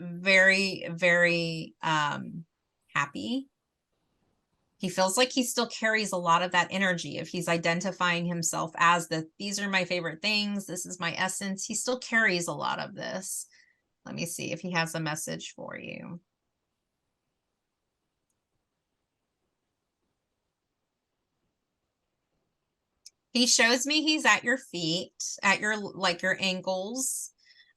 very, very happy. He feels like he still carries a lot of that energy. If he's identifying himself as these are my favorite things, this is my essence, he still carries a lot of this. Let me see if he has a message for you. He shows me he's at your feet, at your ankles.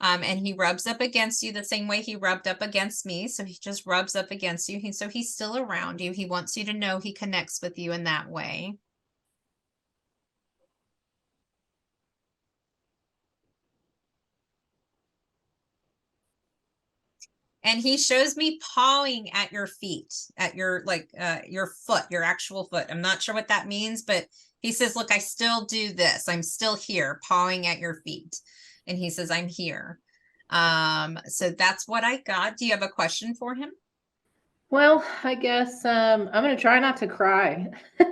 And he rubs up against you the same way he rubbed up against me. So he just rubs up against you. So he's still around you. He wants you to know he connects with you in that way. And he shows me pawing at your feet, at your foot, your actual foot. I'm not sure what that means, but he says, look, I still do this. I'm still here pawing at your feet. And he says, I'm here. So that's what I got. Do you have a question for him? Well, I guess I'm gonna try not to cry. Does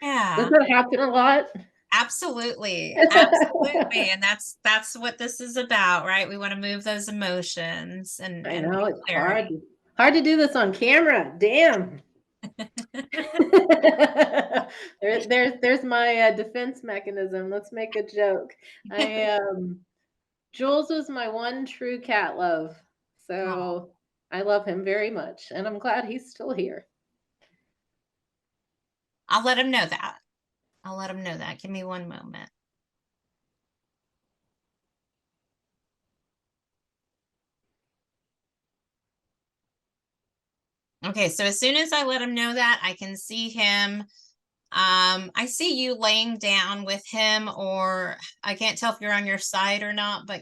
Yeah, that happen a lot? absolutely. Absolutely. And that's what this is about, right? We want to move those emotions I and know bring it's clarity. hard to do this on camera. Damn. There's my defense mechanism. Let's make a joke. I Jules was my one true cat love, Oh, so I love him very much, and I'm glad he's still here. I'll let him know that. I'll let him know that. Give me one moment. Okay, so as soon as I let him know that, I can see him. I see you laying down with him, or I can't tell if you're on your side or not, but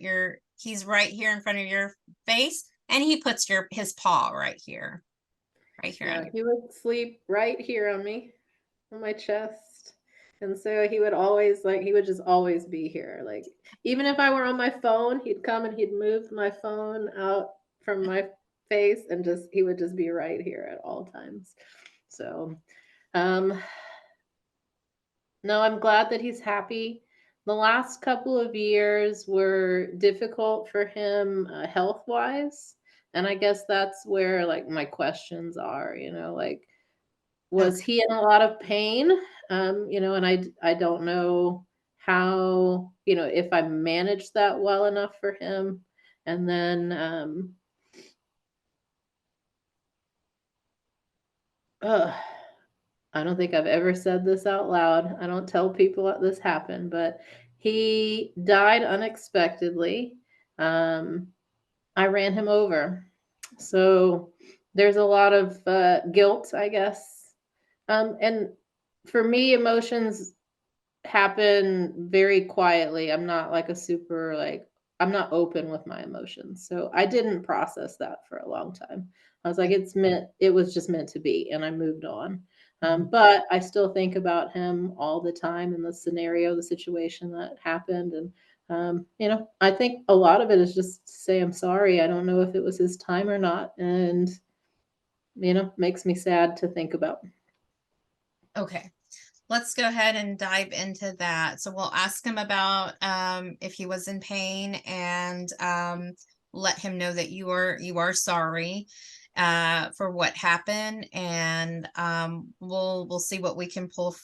he's right here in front of your face, and he puts his paw right here on Yeah, your. he would sleep right here on me, on my chest. And so he would always he would just always be here. Like even if I were on my phone, he'd come and he'd move my phone out from my face and just he would just be right here at all times. So, um no, I'm glad that he's happy. The last couple of years were difficult for him health-wise, and I guess that's where like my questions are, like was Okay. he in a lot of pain? And I don't know how, if I managed that well enough for him. And then ugh, I don't think I've ever said this out loud. I don't tell people that this happened, but he died unexpectedly. Um, I ran him over. So there's a lot of guilt, I guess. And for me, emotions happen very quietly. I'm not like a super I'm not open with my emotions. So I didn't process that for a long time. I was like, it was just meant to be, and I moved on. Mhm. But I still think about him all the time and the scenario, the situation that happened. And, I think a lot of it is just to say, I'm sorry. I don't know if it was his time or not. And, makes me sad to think about. Okay. Let's go ahead and dive into that. So we'll ask him about if he was in pain, and let him know that you are sorry for what happened, and we'll see what we can pull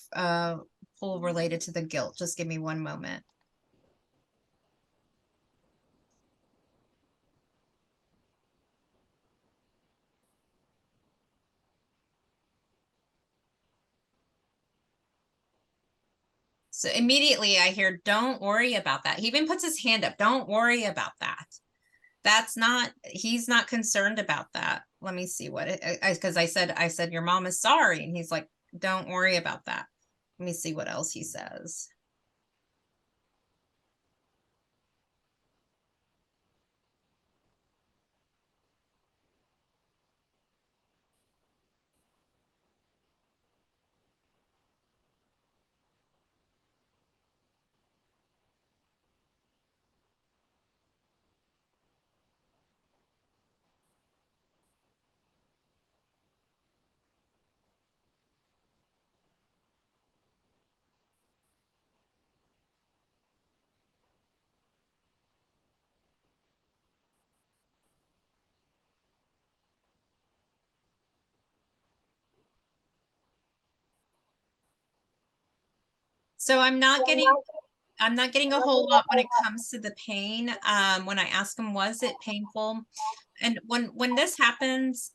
related to the guilt. Just give me one moment. So immediately I hear, "Don't worry about that." He even puts his hand up. "Don't worry about that." He's not concerned about that. Let me see what it, because I said your mom is sorry, and he's like, "Don't worry about that." Let me see what else he says. So I'm not getting a whole lot when it comes to the pain. When I ask him, was it painful? And when this happens,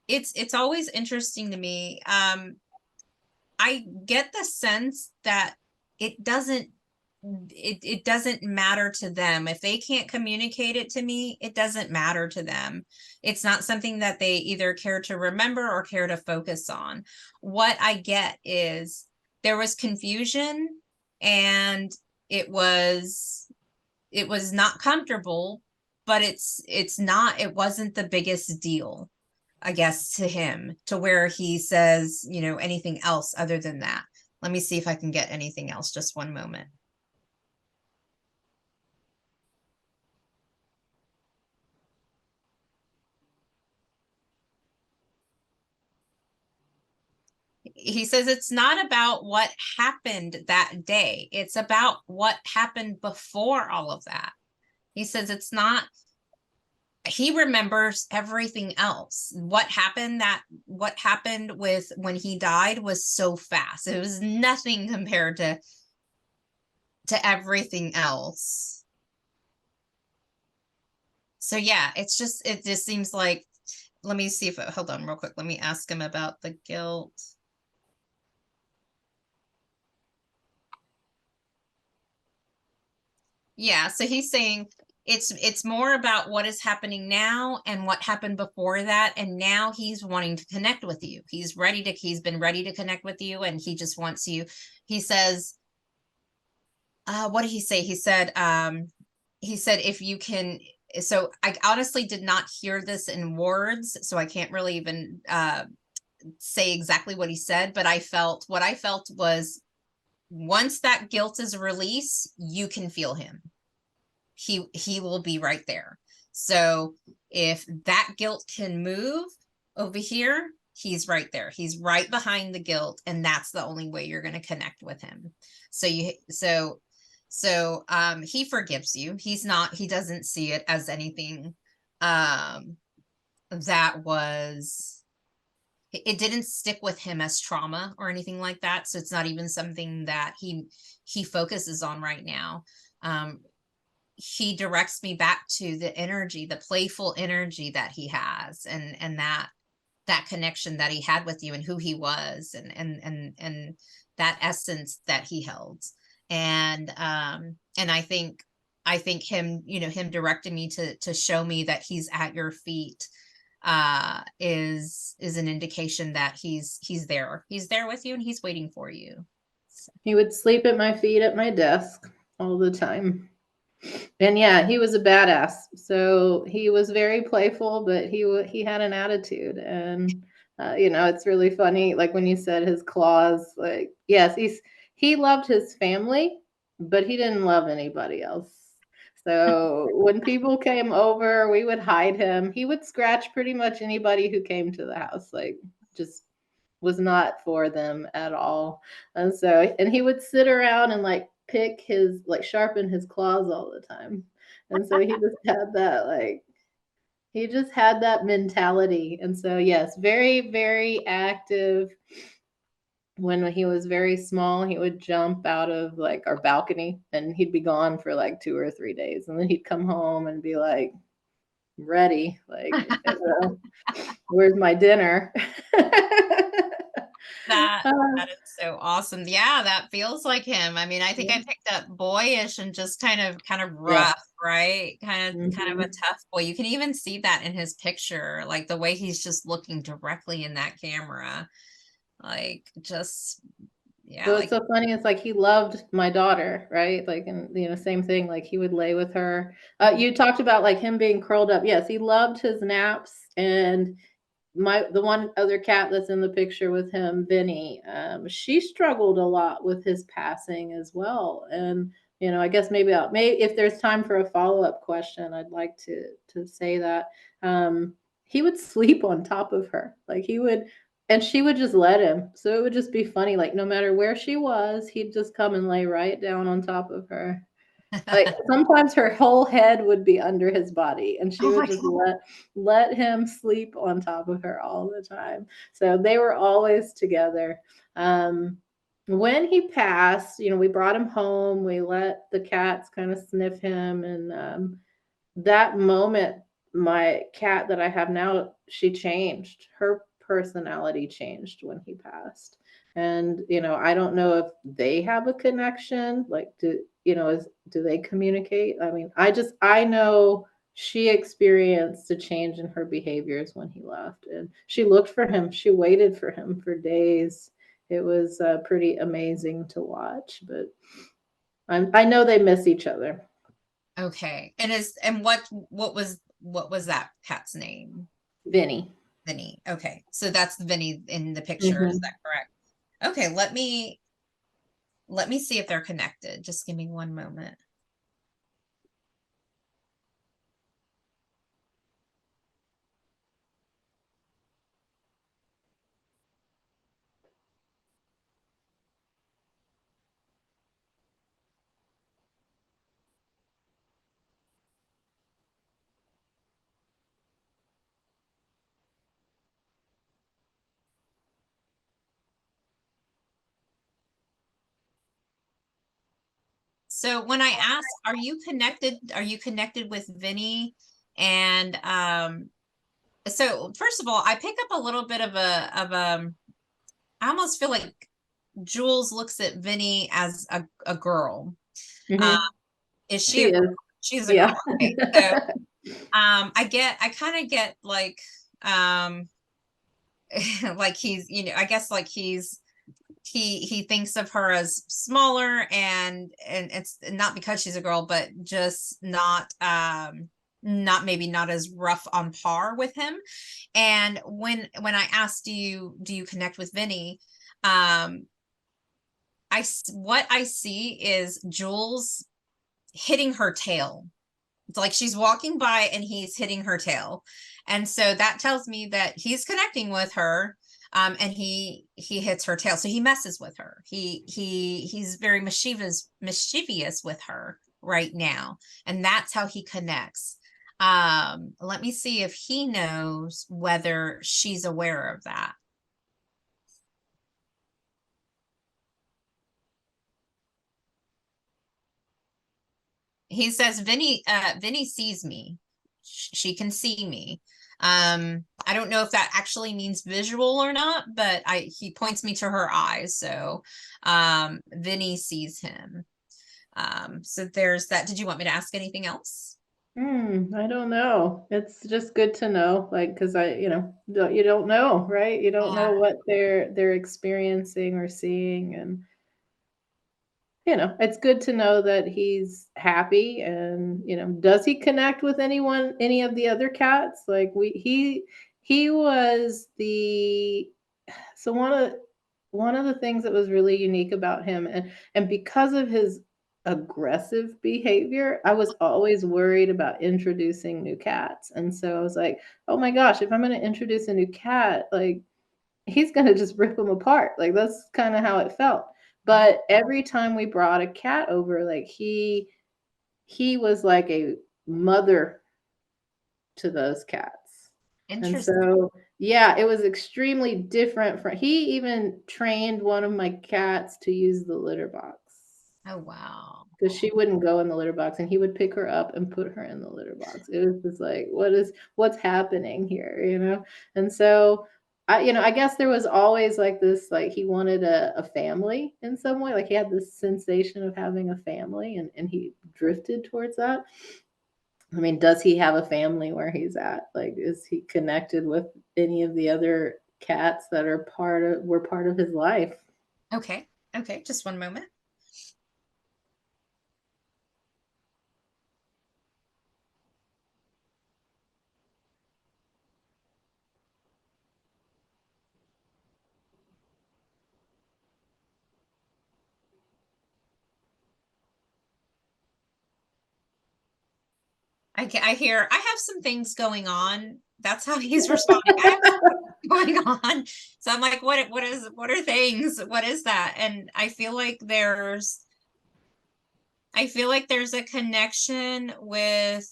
it's always interesting to me. I get the sense that it doesn't it doesn't matter to them. If they can't communicate it to me, it doesn't matter to them. It's not something that they either care to remember or care to focus on. What I get is there was confusion, and it was it was not comfortable, but it wasn't the biggest deal, I guess, to him, to where he says, anything else other than that. Let me see if I can get anything else. Just one moment. he says it's not about what happened that day. It's about what happened before all of that. He says it's not, he remembers everything else. What happened with when he died was so fast. It was nothing compared to everything else. So yeah, it just seems like, let me see if hold on real quick. Let me ask him about the guilt. Yeah, so he's saying it's more about what is happening now and what happened before that, and now he's wanting to connect with you. He's been ready to connect with you, and he just wants you. He says, what did he say? He said if you can, so I honestly did not hear this in words, so I can't really even say exactly what he said, but what I felt was, once that guilt is released, you can feel him. He will be right there. So if that guilt can move over here, he's right there. He's right behind the guilt, and that's the only way you're going to connect with him. He forgives you. He doesn't see it as anything that was, it didn't stick with him as trauma or anything like that. So it's not even something that he focuses on right now. He directs me back to the energy, the playful energy that he has, and that connection that he had with you, and who he was, and that essence that he held. And I think him, him directing me to show me that he's at your feet is an indication that he's there with you, and he's waiting for you. He would sleep at my feet at my desk all the time. And yeah, he was a badass. So he was very playful, but he had an attitude. And it's really funny. Like when you said his claws, like yes, he loved his family, but he didn't love anybody else. So when people came over, we would hide him. He would scratch pretty much anybody who came to the house. Like just was not for them at all. And he would sit around and like sharpen his claws all the time. And so he just had that mentality. And so yes, very, very active. When he was very small, he would jump out of like our balcony and he'd be gone for like 2 or 3 days. And then he'd come home and be like, ready, like, where's my dinner? That is so awesome. Yeah, that feels like him. I mean, I think I picked up boyish and just kind of rough, right? Kind of a tough boy. You can even see that in his picture, like the way he's just looking directly in that camera. Like just yeah. So it's so funny. It's like he loved my daughter, right? Like, and same thing. Like he would lay with her. You talked about like him being curled up. Yes, he loved his naps. And the one other cat that's in the picture with him, Vinny, she struggled a lot with his passing as well. And I guess maybe if there's time for a follow-up question, I'd like to say that he would sleep on top of her, like he would, and she would just let him. So it would just be funny, like no matter where she was, he'd just come and lay right down on top of her. Like sometimes her whole head would be under his body, and she would just let him sleep on top of her all the time. So they were always together. When he passed, we brought him home. We let the cats kind of sniff him, and that moment, my cat that I have now, she changed. Her personality changed when he passed. And I don't know if they have a connection. Like, do they communicate? I mean, I know she experienced a change in her behaviors when he left, and she looked for him. She waited for him for days. It was pretty amazing to watch. But I know they miss each other. Okay. And what was that cat's name? Vinny. Vinny. Okay. So that's Vinny in the picture. Is Mm-hmm. that correct? Okay, let me see if they're connected. Just give me one moment. So when I asked, are you connected with Vinny? And so first of all, I pick up a little bit of I almost feel like Jules looks at Vinny as a girl. Um, Hmm. is she She a girl? is. She's a girl. Yeah. Okay. So I kind of get um like he's, I guess like he thinks of her as smaller, and it's not because she's a girl, but just not as rough on par with him. And when I asked, do you connect with Vinny, um what I see is Jules hitting her tail. It's like she's walking by and he's hitting her tail. And so that tells me that he's connecting with her. And he hits her tail. So he messes with her. He's very mischievous with her right now. And that's how he connects. Let me see if he knows whether she's aware of that. He says Vinny sees me. She can see me. I don't know if that actually means visual or not, but he points me to her eyes. So Vinny sees him. So there's that. Did you want me to ask anything else? I don't know. It's just good to know, like, because you don't know, right? You don't know Yeah. what they're experiencing or seeing, and it's good to know that he's happy. And does he connect with any of the other cats? Like he was the so one of the things that was really unique about him, and because of his aggressive behavior, I was always worried about introducing new cats. And so I was like, oh my gosh, if I'm going to introduce a new cat, like he's going to just rip them apart. Like that's kind of how it felt. But every time we brought a cat over, like he was like a mother to those cats. And Interesting. so, yeah, it was extremely different from he even trained one of my cats to use the litter box Oh, wow. because she wouldn't go in the litter box, and he would pick her up and put her in the litter box. It was just like, what's happening here? And so I guess there was always like this, like he wanted a family in some way. Like he had this sensation of having a family, and he drifted towards that. I mean, does he have a family where he's at? Like, is he connected with any of the other cats that were part of his life? Okay. Okay. Just one moment. I hear I have some things going on. That's how he's responding. I have some things going on. So I'm like, what are things? What is that? And I feel like there's a connection with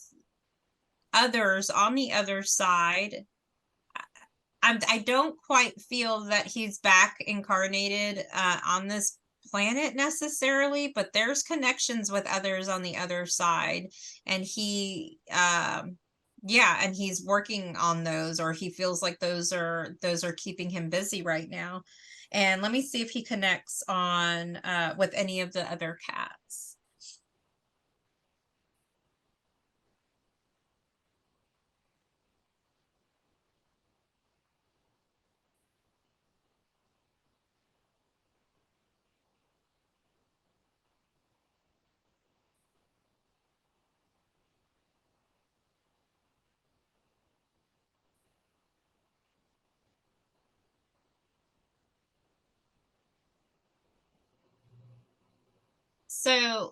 others on the other side. I don't quite feel that he's back incarnated on this planet necessarily, but there's connections with others on the other side, and yeah, and he's working on those, or he feels like those are keeping him busy right now. And let me see if he connects on with any of the other cats. So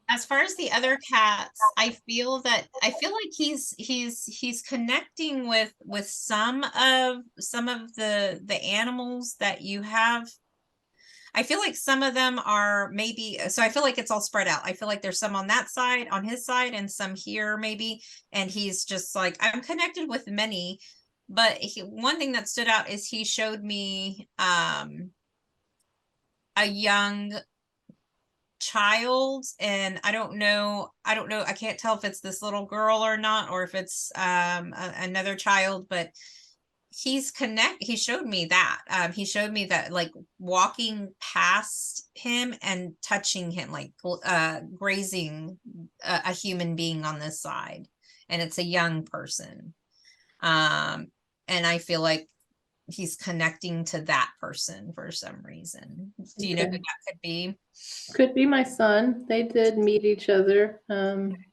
as far as the other cats, I feel like he's connecting with some of the animals that you have. I feel like some of them are maybe, so I feel like it's all spread out. I feel like there's some on that side, on his side, and some here maybe. And he's just like, I'm connected with many, but one thing that stood out is he showed me a young child, and I don't know, I can't tell if it's this little girl or not, or if it's another child, but he showed me that like walking past him and touching him, like grazing a human being on this side, and it's a young person. And I feel like he's connecting to that person for some reason. Do you know who Okay. that could be? Could be my son. They did meet each other.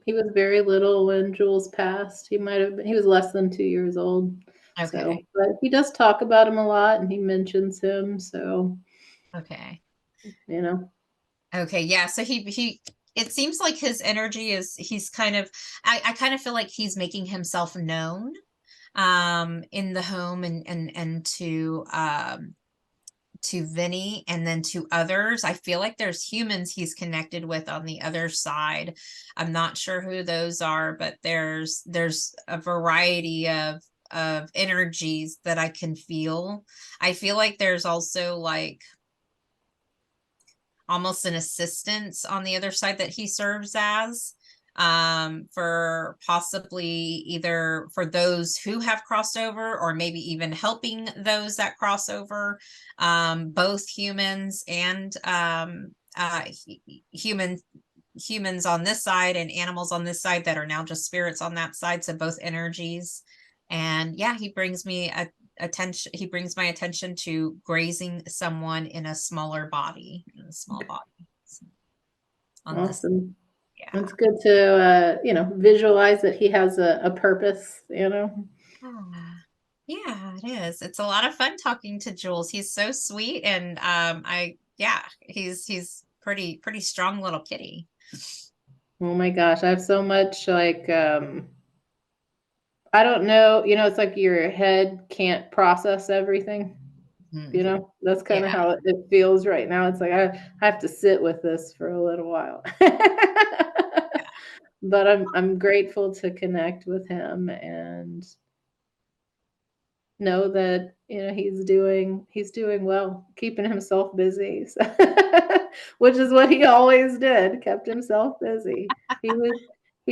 He was very little when Jules passed. He was less than 2 years old. So, Okay. but he does talk about him a lot and he mentions him. So, Okay. you know, Okay. Yeah. So he it seems like his energy is, he's kind of, I kind of feel like he's making himself known in the home, and to Vinny, and then to others. I feel like there's humans he's connected with on the other side. I'm not sure who those are, but there's a variety of energies that I can feel. I feel like there's also like almost an assistance on the other side that he serves as, for possibly either for those who have crossed over, or maybe even helping those that cross over, both humans and humans on this side and animals on this side that are now just spirits on that side, so both energies. And yeah, he brings my attention to grazing someone in a smaller body, in a small body, on this. awesome. Yeah. It's good to, visualize that he has a purpose, Ah, yeah, it is. It's a lot of fun talking to Jules. He's so sweet, and yeah, he's pretty strong little kitty. Oh my gosh, I have so much like I don't know, it's like your head can't process everything. Mhm. That's kind of Yeah. how it feels right now. It's like I have to sit with this for a little while. But I'm grateful to connect with him and know that he's doing well, keeping himself busy. So, which is what he always did, kept himself busy. He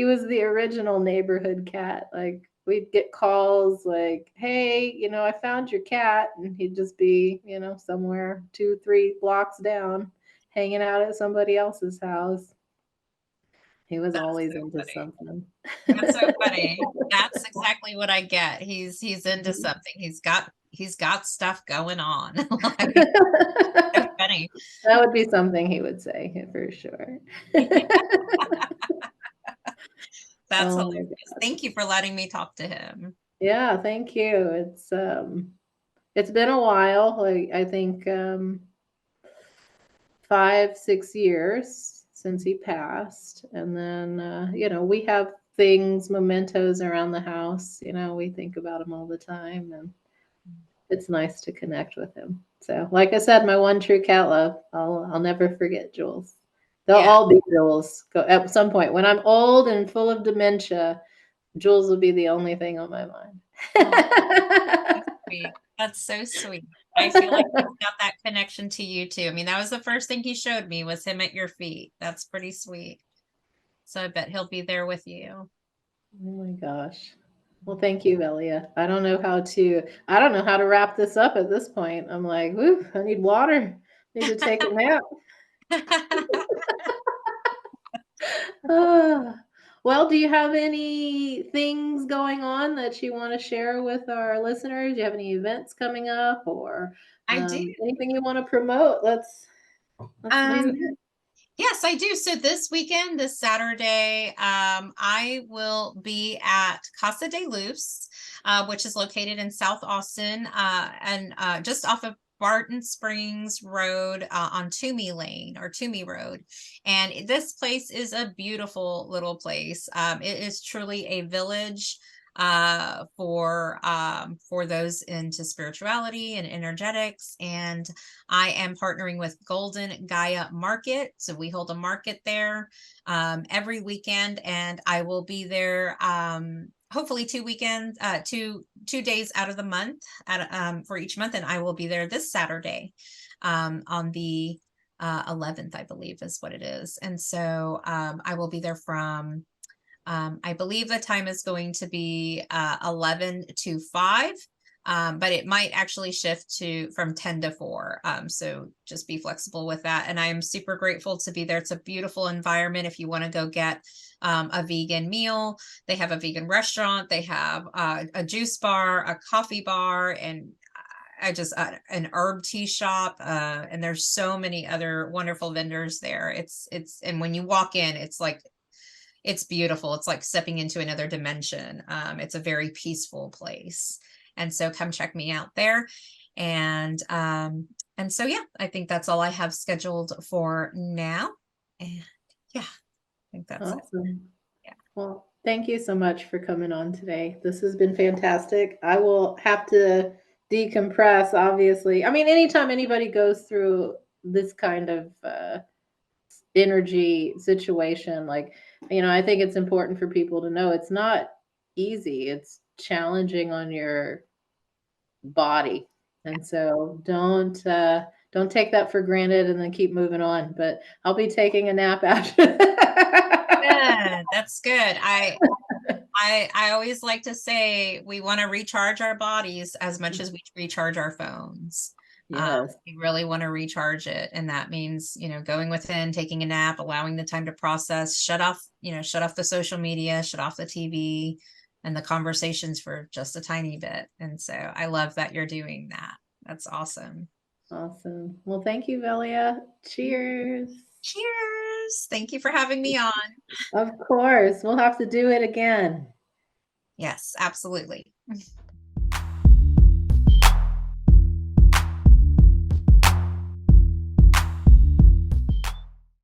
was the original neighborhood cat. Like we'd get calls like, "Hey, I found your cat," and he'd just be, somewhere 2, 3 blocks down, hanging out at somebody else's house. He was That's always so into funny. something. That's so funny. That's exactly what I get. He's into something. He's got stuff going on. Like, so funny. That would be something he would say for sure. That's Oh my hilarious. gosh. Thank you for letting me talk to him. Yeah, thank you. It's been a while. Like I think 5, 6 years since he passed. And then we have things, mementos around the house. We think about him all the time and it's nice to connect with him. So, like I said, my one true cat love. I'll never forget Jules. They'll Yeah. all be Jules. Go at some point when I'm old and full of dementia. Jules will be the only thing on my mind. Oh, that's sweet. That's so sweet. I feel like he's got that connection to you too. I mean, that was the first thing he showed me, was him at your feet. That's pretty sweet. So I bet he'll be there with you. Oh my gosh. Well, thank you, Velia. I don't know how to wrap this up at this point. I'm like, whoo, I need water. Need to take a nap. Ah. Well, do you have any things going on that you want to share with our listeners? Do you have any events coming up or I do. anything you want to promote? Let's leave Um, it. yes, I do. So this weekend, this Saturday, I will be at Casa de Luz, which is located in South Austin, and just off of Barton Springs Road, on Toomey Lane, or Toomey Road. And this place is a beautiful little place. It is truly a village for those into spirituality and energetics. And I am partnering with Golden Gaia Market. So we hold a market there every weekend, and I will be there hopefully 2 weekends, 2 days out of the month for each month. And I will be there this Saturday on the 11th, I believe is what it is. And so I will be there from, I believe the time is going to be 11 to 5. But it might actually shift to from 10 to 4. So just be flexible with that. And I'm super grateful to be there. It's a beautiful environment. If you want to go get a vegan meal, they have a vegan restaurant, they have a juice bar, a coffee bar, and I just an herb tea shop, and there's so many other wonderful vendors there. And when you walk in, it's beautiful. It's like stepping into another dimension. It's a very peaceful place. And so come check me out there. And so yeah, I think that's all I have scheduled for now. And yeah, I think that's Awesome. it. Yeah. Well, thank you so much for coming on today. This has been fantastic. I will have to decompress, obviously. I mean, anytime anybody goes through this kind of energy situation, like, I think it's important for people to know it's not easy. It's challenging on your body. And so don't take that for granted and then keep moving on. But I'll be taking a nap after that. Good. That's good. I always like to say we want to recharge our bodies as much as we recharge our phones. Yes. We really want to recharge it. And that means, going within, taking a nap, allowing the time to process, shut off the social media, shut off the TV and the conversations for just a tiny bit. And so I love that you're doing that. That's awesome. Awesome. Well, thank you, Velia. Cheers. Cheers. Thank you for having me on. Of course. We'll have to do it again. Yes, absolutely.